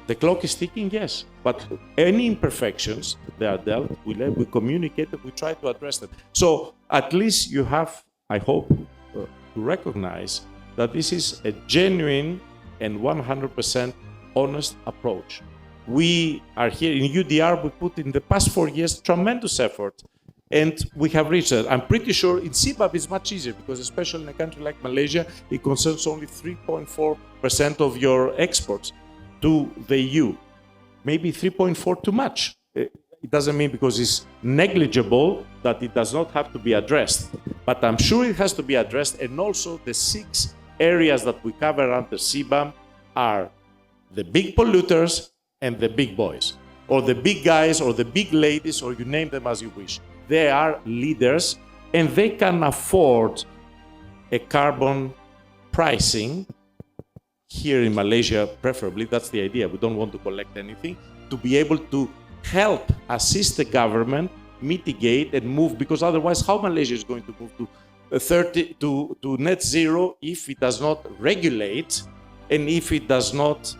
The clock is ticking, yes, but any imperfections, they are dealt, we communicate, we try to address them. So at least you have, I hope, to recognize that this is a genuine and 100% honest approach. We are here in UDR, we put in the past 4 years tremendous effort, and we have reached it. I'm pretty sure in CBAM it's much easier, because especially in a country like Malaysia, it concerns only 3.4% of your exports to the EU. Maybe 3.4 too much. It doesn't mean because it's negligible that it does not have to be addressed. But I'm sure it has to be addressed, and also the 6 areas that we cover under CBAM are the big polluters and the big boys, or the big guys, or the big ladies, or you name them as you wish. They are leaders, and they can afford a carbon pricing here in Malaysia, preferably. That's the idea. We don't want to collect anything, to be able to help assist the government mitigate and move, because otherwise how Malaysia is going to move to net zero if it does not regulate, and if it does not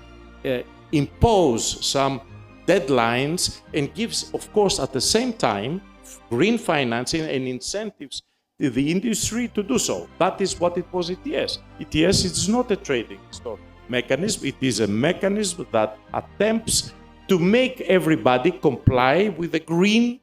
impose some deadlines, and gives, of course, at the same time, green financing and incentives to the industry to do so. That is what it was ETS. ETS is not a trading store mechanism. It is a mechanism that attempts to make everybody comply with the greening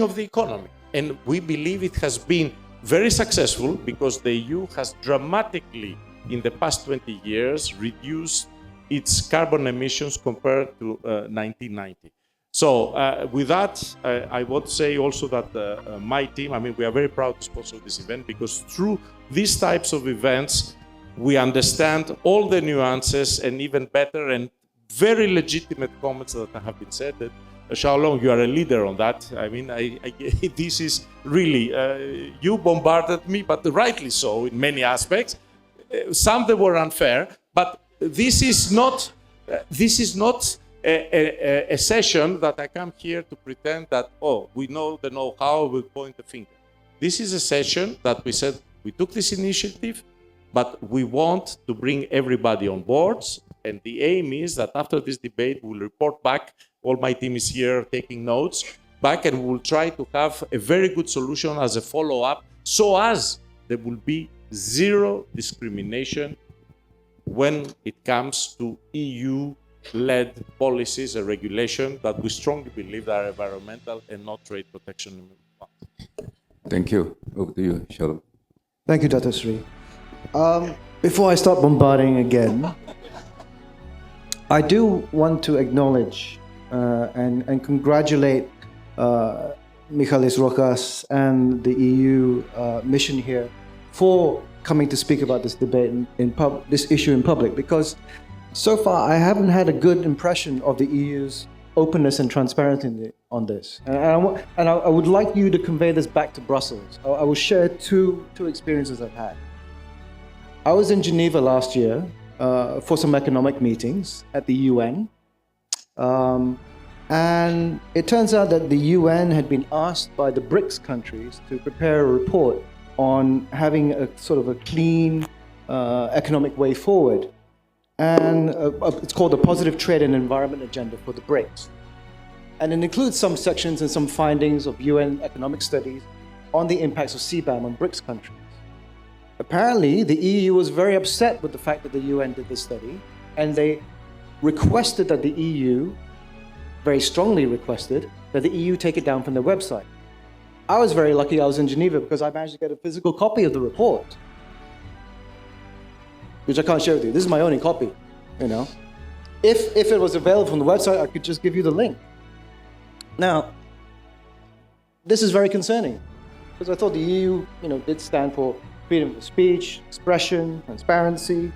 of the economy. And we believe it has been very successful, because the EU has dramatically, in the past 20 years, reduced its carbon emissions compared to 1990. So with that, I want to say also that my team, we are very proud to sponsor this event, because through these types of events, we understand all the nuances, and even better, and very legitimate comments that have been said. That Shao, you are a leader on that. This is really, you bombarded me, but rightly so in many aspects. Some that were unfair, but this is not a session that I come here to pretend that, we know the know-how, we'll point the finger. This is a session that we said we took this initiative, but we want to bring everybody on board. And the aim is that after this debate, we'll report back. All my team is here taking notes back, and we'll try to have a very good solution as a follow-up, so as there will be zero discrimination when it comes to EU-led policies and regulation that we strongly believe are environmental and not trade protection. Thank you. Over to you, Shao. Thank you, Dr. Sri. Before I start bombarding again, I do want to acknowledge and congratulate Michalis, Rokas, and the EU mission here for coming to speak about this debate this issue in public, because so far I haven't had a good impression of the EU's openness and transparency on this. And I would like you to convey this back to Brussels. I will share two experiences I've had. I was in Geneva last year for some economic meetings at the UN. And it turns out that the UN had been asked by the BRICS countries to prepare a report on having a sort of a clean economic way forward. And it's called the Positive Trade and Environment Agenda for the BRICS. And it includes some sections and some findings of UN economic studies on the impacts of CBAM on BRICS countries. Apparently, the EU was very upset with the fact that the UN did this study, and they requested that the EU, very strongly requested, that the EU take it down from their website. I was very lucky I was in Geneva, because I managed to get a physical copy of the report, which I can't share with you. This is my only copy, If it was available from the website, I could just give you the link. Now, this is very concerning, because I thought the EU, did stand for freedom of speech, expression, transparency.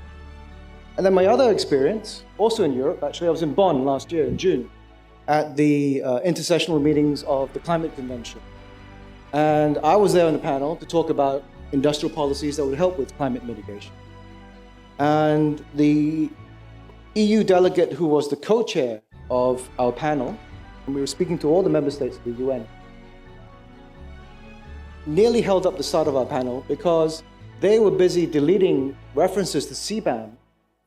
And then my other experience, also in Europe, actually, I was in Bonn last year in June at the intersessional meetings of the Climate Convention. And I was there on the panel to talk about industrial policies that would help with climate mitigation. And the EU delegate who was the co-chair of our panel, and we were speaking to all the member states of the UN, nearly held up the start of our panel because they were busy deleting references to CBAM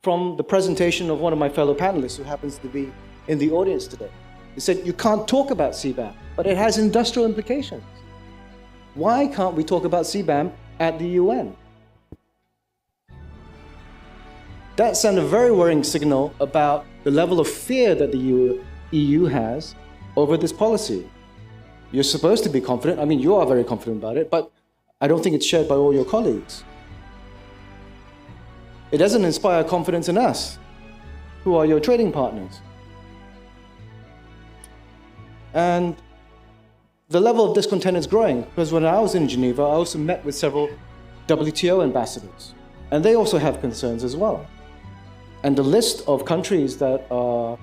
from the presentation of one of my fellow panelists who happens to be in the audience today. They said, you can't talk about CBAM, but it has industrial implications. Why can't we talk about CBAM at the UN? That sent a very worrying signal about the level of fear that the EU has over this policy. You're supposed to be confident. I mean, you are very confident about it, but I don't think it's shared by all your colleagues. It doesn't inspire confidence in us, who are your trading partners. And the level of discontent is growing, because when I was in Geneva, I also met with several WTO ambassadors, and they also have concerns as well. And the list of countries that are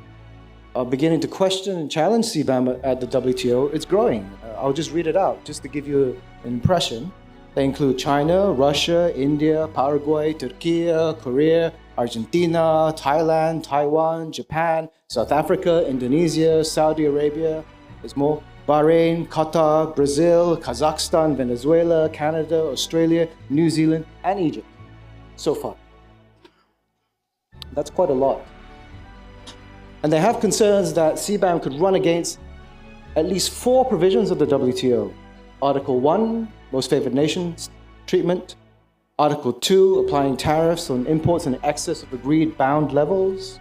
beginning to question and challenge CBAM at the WTO is growing. I'll just read it out, just to give you an impression. They include China, Russia, India, Paraguay, Turkey, Korea, Argentina, Thailand, Taiwan, Japan, South Africa, Indonesia, Saudi Arabia. There's more. Bahrain, Qatar, Brazil, Kazakhstan, Venezuela, Canada, Australia, New Zealand, and Egypt. So far. That's quite a lot. And they have concerns that CBAM could run against at least 4 provisions of the WTO. Article 1, most favored nations treatment. Article 2, applying tariffs on imports in excess of agreed bound levels.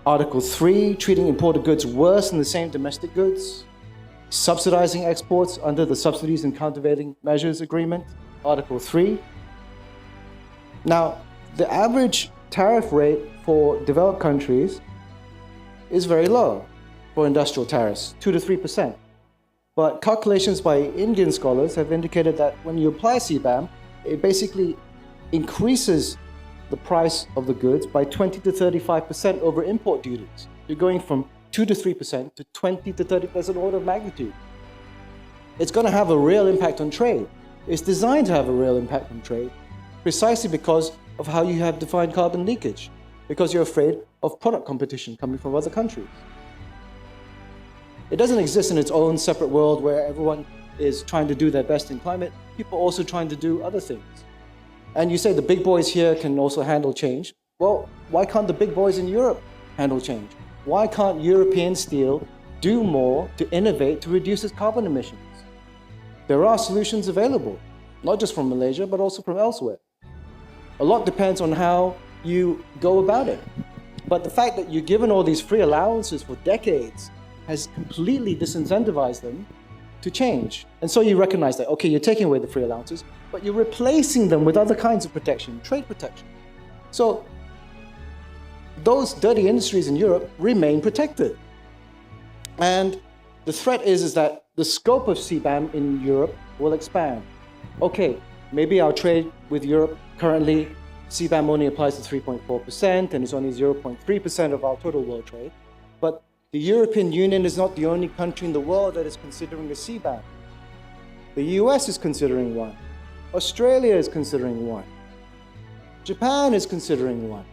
Article 3, treating imported goods worse than the same domestic goods. Subsidizing exports under the Subsidies and Countervailing Measures Agreement. Article 3. Now, the average tariff rate for developed countries is very low for industrial tariffs, 2 to 3%. But calculations by Indian scholars have indicated that when you apply CBAM, it basically increases the price of the goods by 20 to 35% over import duties. You're going from 2 to 3% to 20 to 30% order of magnitude. It's going to have a real impact on trade. It's designed to have a real impact on trade precisely because of how you have defined carbon leakage, because you're afraid of product competition coming from other countries. It doesn't exist in its own separate world where everyone is trying to do their best in climate. People are also trying to do other things. And you say the big boys here can also handle change. Well, why can't the big boys in Europe handle change? Why can't European steel do more to innovate to reduce its carbon emissions? There are solutions available, not just from Malaysia, but also from elsewhere. A lot depends on how you go about it. But the fact that you're given all these free allowances for decades has completely disincentivized them to change. And so you recognize that, okay, you're taking away the free allowances, but you're replacing them with other kinds of protection, trade protection. So those dirty industries in Europe remain protected. And the threat is that the scope of CBAM in Europe will expand. Okay, maybe our trade with Europe currently, CBAM only applies to 3.4% and it's only 0.3% of our total world trade. But the European Union is not the only country in the world that is considering a CBAM. The US is considering one. Australia is considering one. Japan is considering one.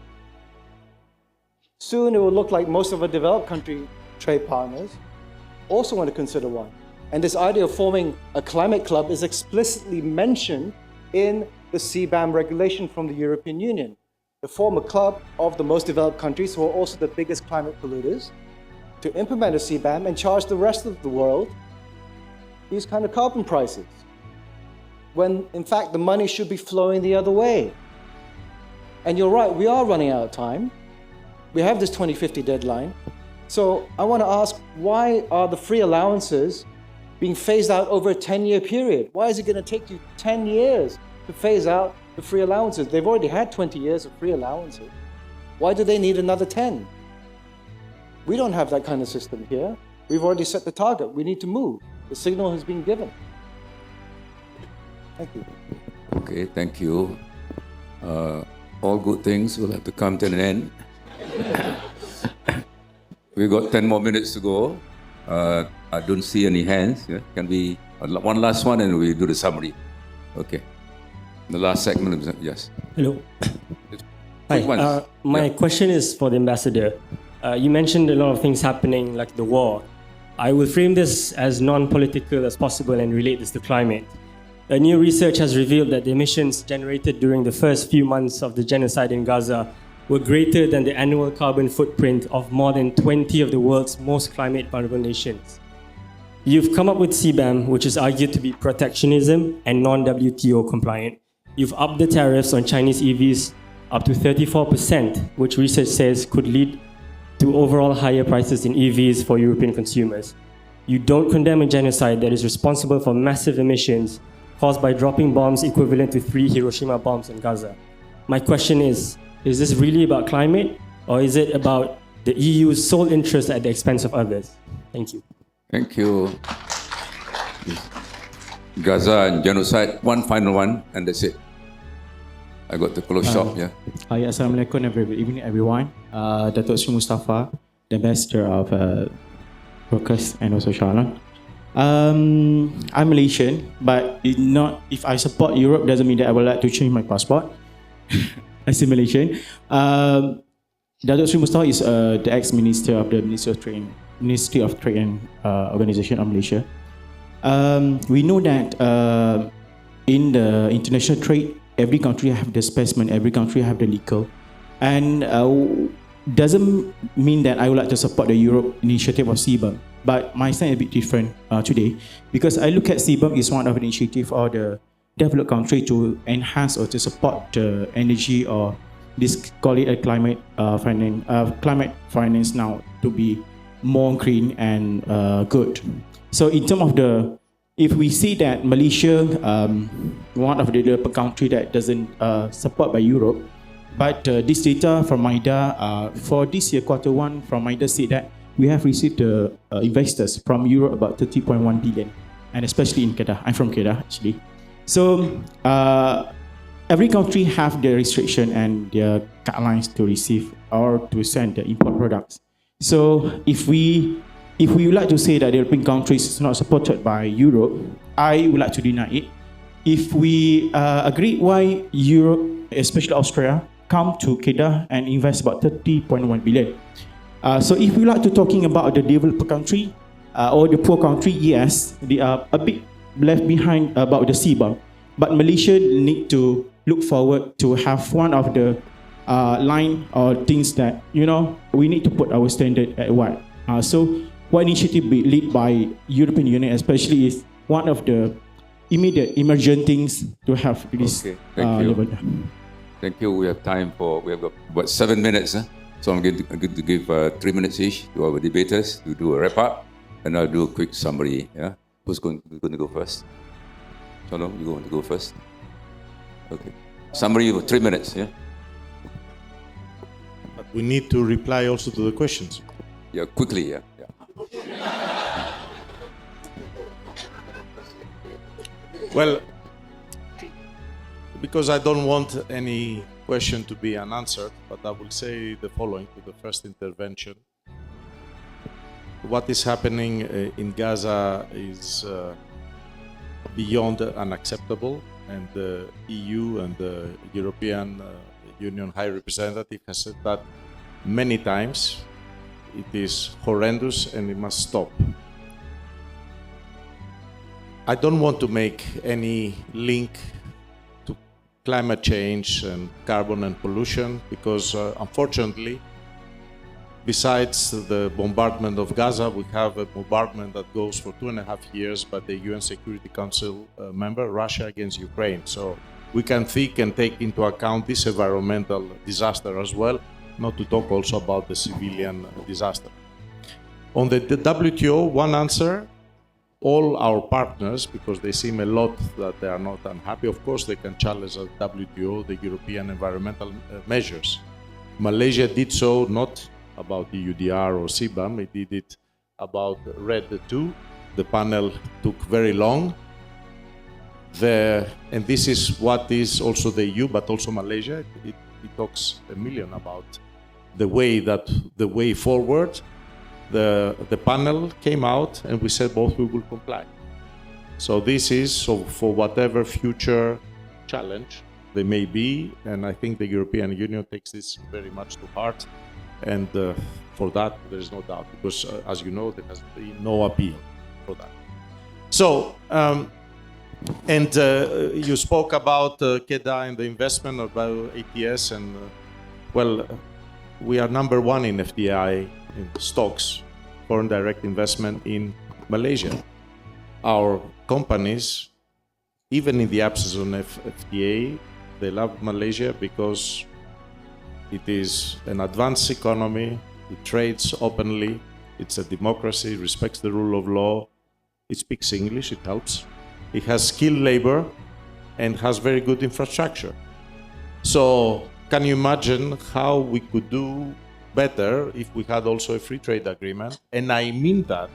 Soon it will look like most of our developed country trade partners also want to consider one. And this idea of forming a climate club is explicitly mentioned in the CBAM regulation from the European Union. To form a club of the most developed countries who are also the biggest climate polluters, to implement a CBAM and charge the rest of the world these kind of carbon prices, when in fact the money should be flowing the other way. And you're right, we are running out of time. We have this 2050 deadline. So I want to ask, why are the free allowances being phased out over a 10-year period? Why is it going to take you 10 years to phase out the free allowances? They've already had 20 years of free allowances. Why do they need another 10? We don't have that kind of system here. We've already set the target. We need to move. The signal has been given. Thank you. Okay, thank you. All good things will have to come to an end. We've got 10 more minutes to go. I don't see any hands. Yeah? Can be one last one and we do the summary. Okay. The last segment, yes. Hello. Quick ones. Hi. My Yeah. question is for the ambassador. You mentioned a lot of things happening, like the war. I will frame this as non-political as possible and relate this to climate. A new research has revealed that the emissions generated during the first few months of the genocide in Gaza were greater than the annual carbon footprint of more than 20 of the world's most climate vulnerable nations. You've come up with CBAM, which is argued to be protectionism and non-WTO compliant. You've upped the tariffs on Chinese EVs up to 34%, which research says could lead to overall higher prices in EVs for European consumers. You don't condemn a genocide that is responsible for massive emissions caused by dropping bombs equivalent to 3 Hiroshima bombs in Gaza. My question is this really about climate, or is it about the EU's sole interest at the expense of others? Thank you. Thank you. Gaza and genocide, one final one, and that's it. I got to close shop, yeah. Hi, Assalamualaikum and good evening everyone. Dato' Sri Mustafa, the Ambassador of Rokas and also Shao. I'm Malaysian, but if I support Europe doesn't mean that I would like to change my passport. I say Malaysian. Dato' Sri Mustafa is the ex-minister of the Ministry of Trade and Organization of Malaysia. We know that in the international trade, every country have the specimen, every country have the legal, and doesn't mean that I would like to support the Europe initiative of CBAM. But my stand is a bit different today, because I look at CBAM is one of the initiative of the developed country to enhance or to support the energy, or this call it a climate finance now to be more green and good. So in terms of if we see that Malaysia, one of the developed country that doesn't support by Europe, but this data from MIDA for this year Q1 from MIDA said that we have received investors from Europe about 30.1 billion, and especially in Kedah. I'm from Kedah actually. So every country have their restriction and their guidelines to receive or to send the import products. So if we would like to say that the European countries is not supported by Europe, I would like to deny it. If we agree why Europe, especially Australia, come to Kedah and invest about 30.1 billion. So if we like to talking about the developed country or the poor country, yes, they are a bit left behind about the CBAM. But Malaysia need to look forward to have one of the line or things that, we need to put our standard at what. So one initiative be led by European Union especially is one of the immediate emergent things to have this level. Thank you. We have got about 7 minutes. So I'm going to give 3 minutes each to our debaters to do a wrap up, and I'll do a quick summary. Yeah, who's going to go first? Shalom, you want to go first? Okay. Summary of 3 minutes. Yeah. But we need to reply also to the questions. Yeah, quickly. Yeah. Well, because I don't want any question to be unanswered, but I will say the following to the first intervention. What is happening in Gaza is beyond unacceptable, and the EU and the European Union High Representative has said that many times. It is horrendous and it must stop. I don't want to make any link to climate change and carbon and pollution because unfortunately, besides the bombardment of Gaza, we have a bombardment that goes for 2.5 years by the UN Security Council member, Russia against Ukraine. So we can think and take into account this environmental disaster as well, not to talk also about the civilian disaster. On the WTO, one answer, all our partners, because they seem a lot that they are not unhappy, of course they can challenge the WTO, the European environmental measures. Malaysia did so not about the UDR or CBAM, it did it about RED II. The panel took very long. And this is what is also the EU, but also Malaysia. It talks a million about the way forward. The panel came out and we said both we will comply. So this is for whatever future challenge there may be, and I think the European Union takes this very much to heart, and for that there is no doubt, because as you know there has been no appeal for that. So you spoke about Kedah and the investment about ATS, and we are number one in FDI in stocks, foreign direct investment in Malaysia. Our companies, even in the absence of FTA, they love Malaysia because It is an advanced economy. It trades openly. It's a democracy, respects the rule of law. It speaks English, it helps. It has skilled labor and has very good infrastructure. So can you imagine how we could do better if we had also a free trade agreement? And I mean that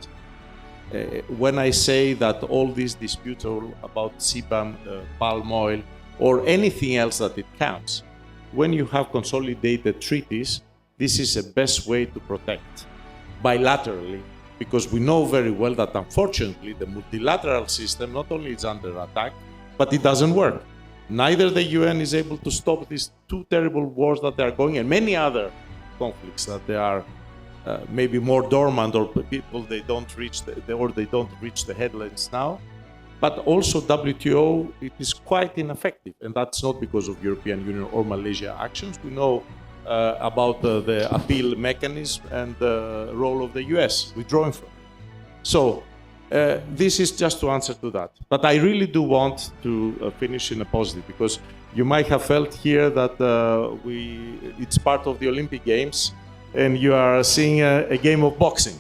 when I say that all these disputes about CBAM, palm oil, or anything else that it counts, when you have consolidated treaties, this is the best way to protect bilaterally, because we know very well that unfortunately the multilateral system not only is under attack, but it doesn't work. Neither the UN is able to stop these two terrible wars that they are going, and many other conflicts that they are maybe more dormant, or people they don't reach the headlines now. But also WTO, it is quite ineffective, and that's not because of European Union or Malaysia actions. We know about the appeal mechanism and the role of the US withdrawing from it. So this is just to answer to that. But I really do want to finish in a positive, because you might have felt here that it's part of the Olympic Games, and you are seeing a game of boxing,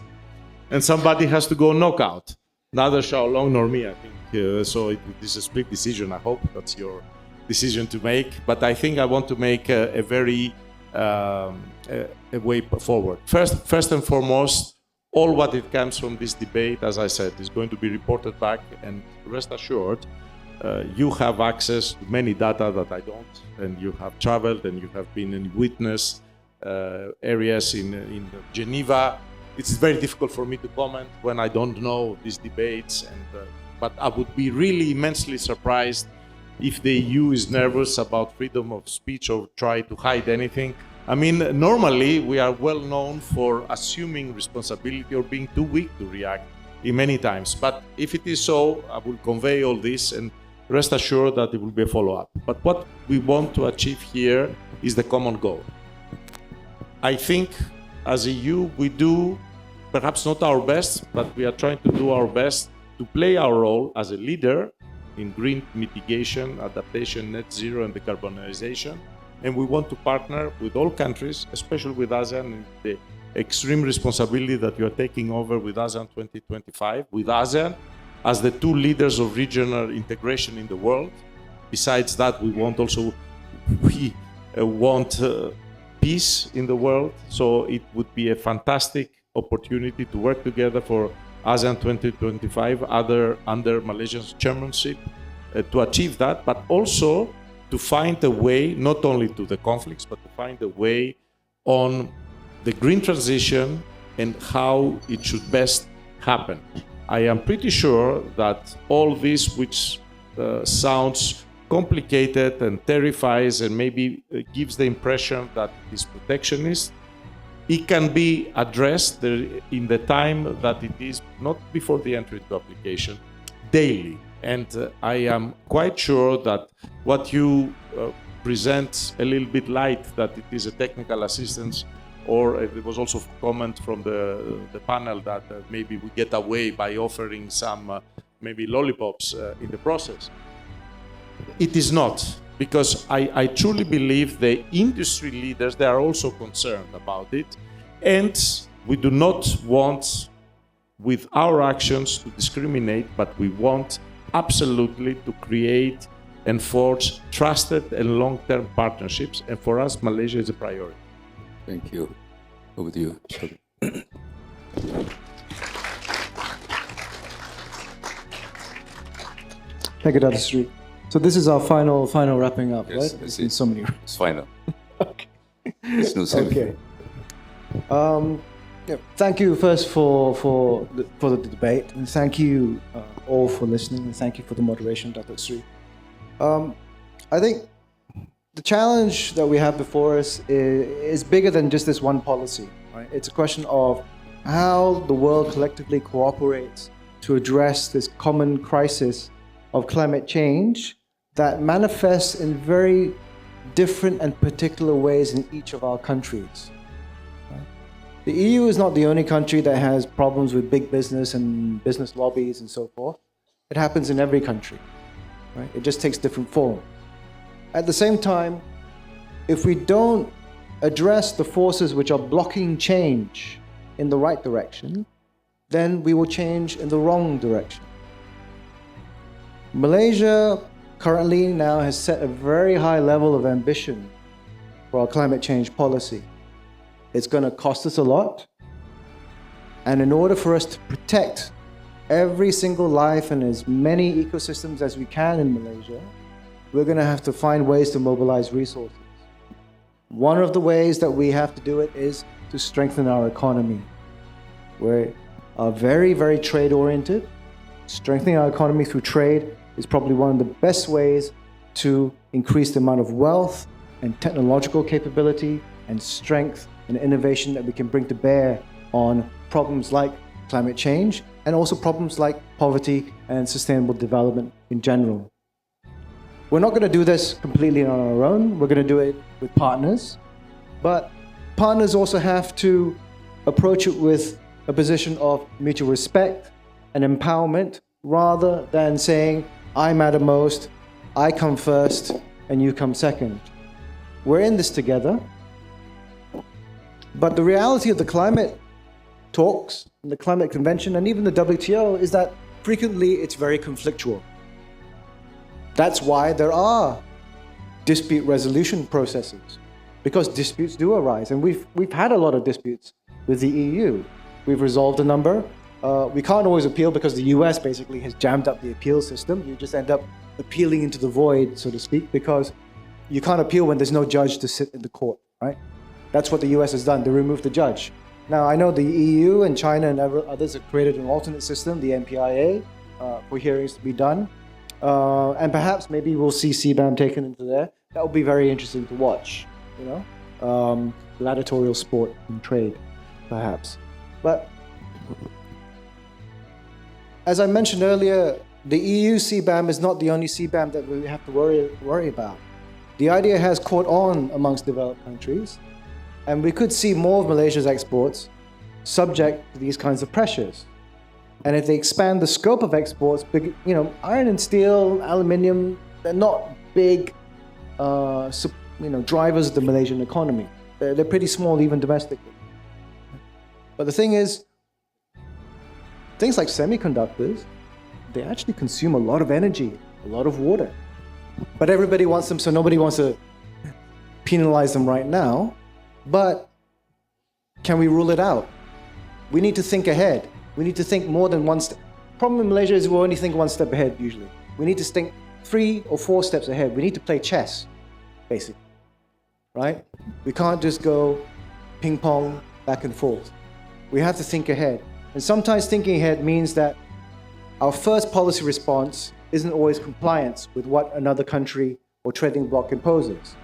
and somebody has to go knockout. Neither Shao, Loong, nor me, I think. So it is a split decision. I hope that's your decision to make. But I think I want to make a very a way forward. First and foremost, all what it comes from this debate, as I said, is going to be reported back. And rest assured, you have access to many data that I don't. And you have traveled and you have been in witness areas in Geneva. It's very difficult for me to comment when I don't know these debates, but I would be really immensely surprised if the EU is nervous about freedom of speech or try to hide anything. I mean, normally we are well known for assuming responsibility or being too weak to react in many times. But if it is so, I will convey all this, and rest assured that it will be a follow-up. But what we want to achieve here is the common goal. I think as EU, we do perhaps not our best, but we are trying to do our best to play our role as a leader in green mitigation, adaptation, net zero, and decarbonization. And we want to partner with all countries, especially with ASEAN, in the extreme responsibility that you are taking over with ASEAN 2025, with ASEAN as the two leaders of regional integration in the world. Besides that, we want peace in the world. So it would be a fantastic opportunity to work together for ASEAN 2025 under Malaysia's chairmanship to achieve that, but also to find a way, not only to the conflicts, but to find a way on the green transition and how it should best happen. I am pretty sure that all this, which sounds complicated and terrifies and maybe gives the impression that it is protectionist, it can be addressed in the time that it is, not before the entry into application, daily. And I am quite sure that what you present a little bit light, that it is a technical assistance, or there was also a comment from the panel that maybe we get away by offering some maybe lollipops in the process. It is not, because I truly believe the industry leaders, they are also concerned about it. And we do not want, with our actions, to discriminate, but we want absolutely to create and forge trusted and long-term partnerships. And for us, Malaysia is a priority. Thank you. Over to you, Shao. Thank you, Dr. Sri. So this is our final wrapping up, Yes, right? that's In it. so many. It's final. Okay. It's no semi. Okay. Thank you first for the debate, and thank you all for listening, and thank you for the moderation, Dr. Sri. I think the challenge that we have before us is bigger than just this one policy, right? It's a question of how the world collectively cooperates to address this common crisis of climate change that manifests in very different and particular ways in each of our countries. The EU is not the only country that has problems with big business and business lobbies and so forth. It happens in every country, right? It just takes different forms. At the same time, if we don't address the forces which are blocking change in the right direction, then we will change in the wrong direction. Malaysia currently now has set a very high level of ambition for our climate change policy. It's going to cost us a lot. And in order for us to protect every single life and as many ecosystems as we can in Malaysia, we're going to have to find ways to mobilize resources. One of the ways that we have to do it is to strengthen our economy. We are very, very trade-oriented. Strengthening our economy through trade is probably one of the best ways to increase the amount of wealth and technological capability and strength and innovation that we can bring to bear on problems like climate change and also problems like poverty and sustainable development in general. We're not going to do this completely on our own. We're going to do it with partners. But partners also have to approach it with a position of mutual respect and empowerment rather than saying, I matter most, I come first, and you come second. We're in this together. But the reality of the climate talks, and the climate convention, and even the WTO is that frequently it's very conflictual. That's why there are dispute resolution processes, because disputes do arise. And we've had a lot of disputes with the EU. We've resolved a number. We can't always appeal because the US basically has jammed up the appeal system. You just end up appealing into the void, so to speak, because you can't appeal when there's no judge to sit in the court, right? That's what the US has done. They removed the judge. Now, I know the EU and China and others have created an alternate system, the MPIA, for hearings to be done. And perhaps maybe we'll see CBAM taken into there. That will be very interesting to watch, you know? Gladiatorial sport and trade, perhaps. But as I mentioned earlier, the EU CBAM is not the only CBAM that we have to worry about. The idea has caught on amongst developed countries, and we could see more of Malaysia's exports subject to these kinds of pressures. And if they expand the scope of exports, iron and steel, aluminium, they're not big drivers of the Malaysian economy. They're pretty small even domestically. But the thing is, things like semiconductors, they actually consume a lot of energy, a lot of water. But everybody wants them, so nobody wants to penalize them right now. But can we rule it out? We need to think ahead. We need to think more than one step. Problem in Malaysia is we only think one step ahead usually. We need to think 3 or 4 steps ahead. We need to play chess, basically, right? We can't just go ping pong back and forth. We have to think ahead. And sometimes thinking ahead means that our first policy response isn't always compliance with what another country or trading bloc imposes.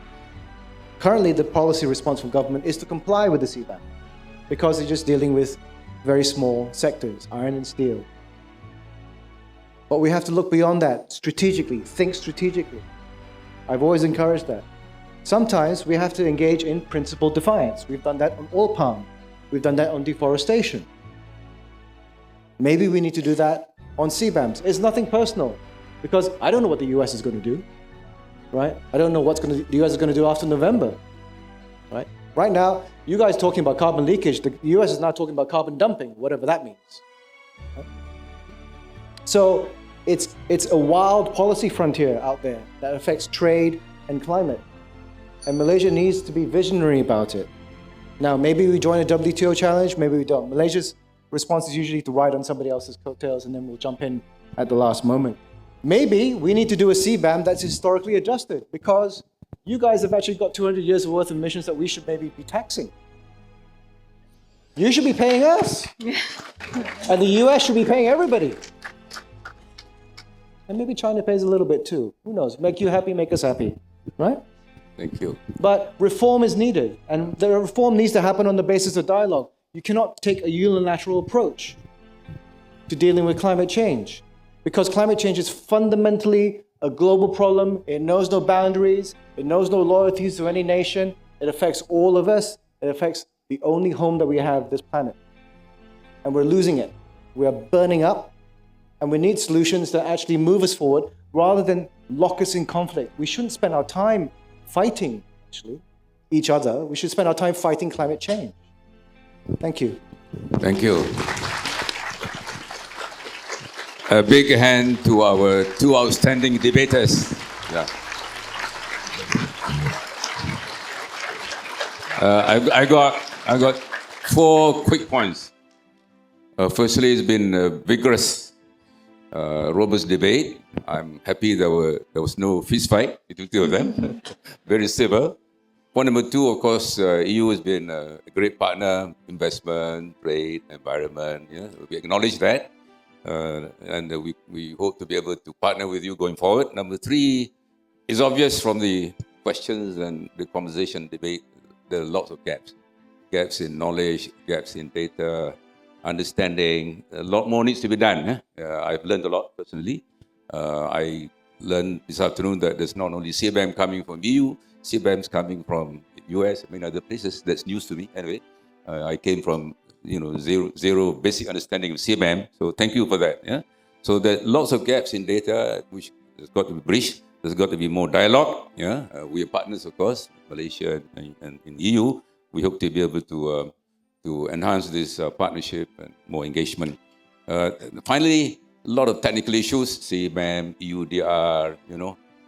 Currently, the policy response from government is to comply with the CBAM because they're just dealing with very small sectors, iron and steel. But we have to look beyond that strategically, think strategically. I've always encouraged that. Sometimes we have to engage in principle defiance. We've done that on oil palm. We've done that on deforestation. Maybe we need to do that on CBAMs. It's nothing personal because I don't know what the US is going to do, right? I don't know what the US is going to do after November, right? Right now, you guys talking about carbon leakage, the US is now talking about carbon dumping, whatever that means. Right? So it's a wild policy frontier out there that affects trade and climate. And Malaysia needs to be visionary about it. Now, maybe we join a WTO challenge, maybe we don't. Malaysia's response is usually to ride on somebody else's coattails and then we'll jump in at the last moment. Maybe we need to do a CBAM that's historically adjusted because you guys have actually got 200 years worth of emissions that we should maybe be taxing. You should be paying us. And the US should be paying everybody. And maybe China pays a little bit too. Who knows? Make you happy, make us happy, right? Thank you. But reform is needed, and the reform needs to happen on the basis of dialogue. You cannot take a unilateral approach to dealing with climate change, because climate change is fundamentally a global problem. It knows no boundaries. It knows no loyalties to any nation. It affects all of us. It affects the only home that we have, this planet. And we're losing it. We are burning up, and we need solutions that actually move us forward rather than lock us in conflict. We shouldn't spend our time fighting, actually. each other. We should spend our time fighting climate change. Thank you. Thank you. A big hand to our two outstanding debaters. Yeah. I got 4 quick points. Firstly, it's been a vigorous, robust debate. I'm happy there was no fist fight between the two of them. Very civil. Point number 2, of course, EU has been a great partner, investment, trade, environment. Yeah, we acknowledge that. And we hope to be able to partner with you going forward. Number 3, it's obvious from the questions and the conversation debate, there are lots of gaps. Gaps in knowledge, gaps in data, understanding. A lot more needs to be done. I've learned a lot personally. I learned this afternoon that there's not only CBAM coming from EU, CBAM's coming from US, many other places. That's news to me. Anyway, I came from zero basic understanding of CBAM. So thank you for that. Yeah. So there are lots of gaps in data which has got to be bridged. There's got to be more dialogue. Yeah. We are partners, of course, Malaysia and in EU. We hope to be able to enhance this partnership and more engagement. Finally, a lot of technical issues, CBAM, EUDR,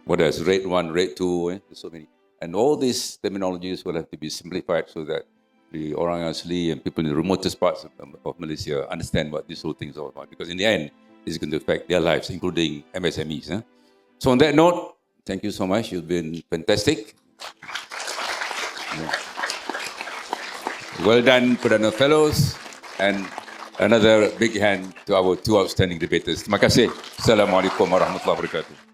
what else, rate 1, rate 2, there's so many. And all these terminologies will have to be simplified so that the orang asli and people in the remotest parts of Malaysia understand what these whole things are about. Because in the end, it's going to affect their lives, including MSMEs. So on that note, thank you so much. You've been fantastic. Well done, Perdana Fellows. And another big hand to our two outstanding debaters. Terima kasih. Assalamualaikum warahmatullahi wabarakatuh.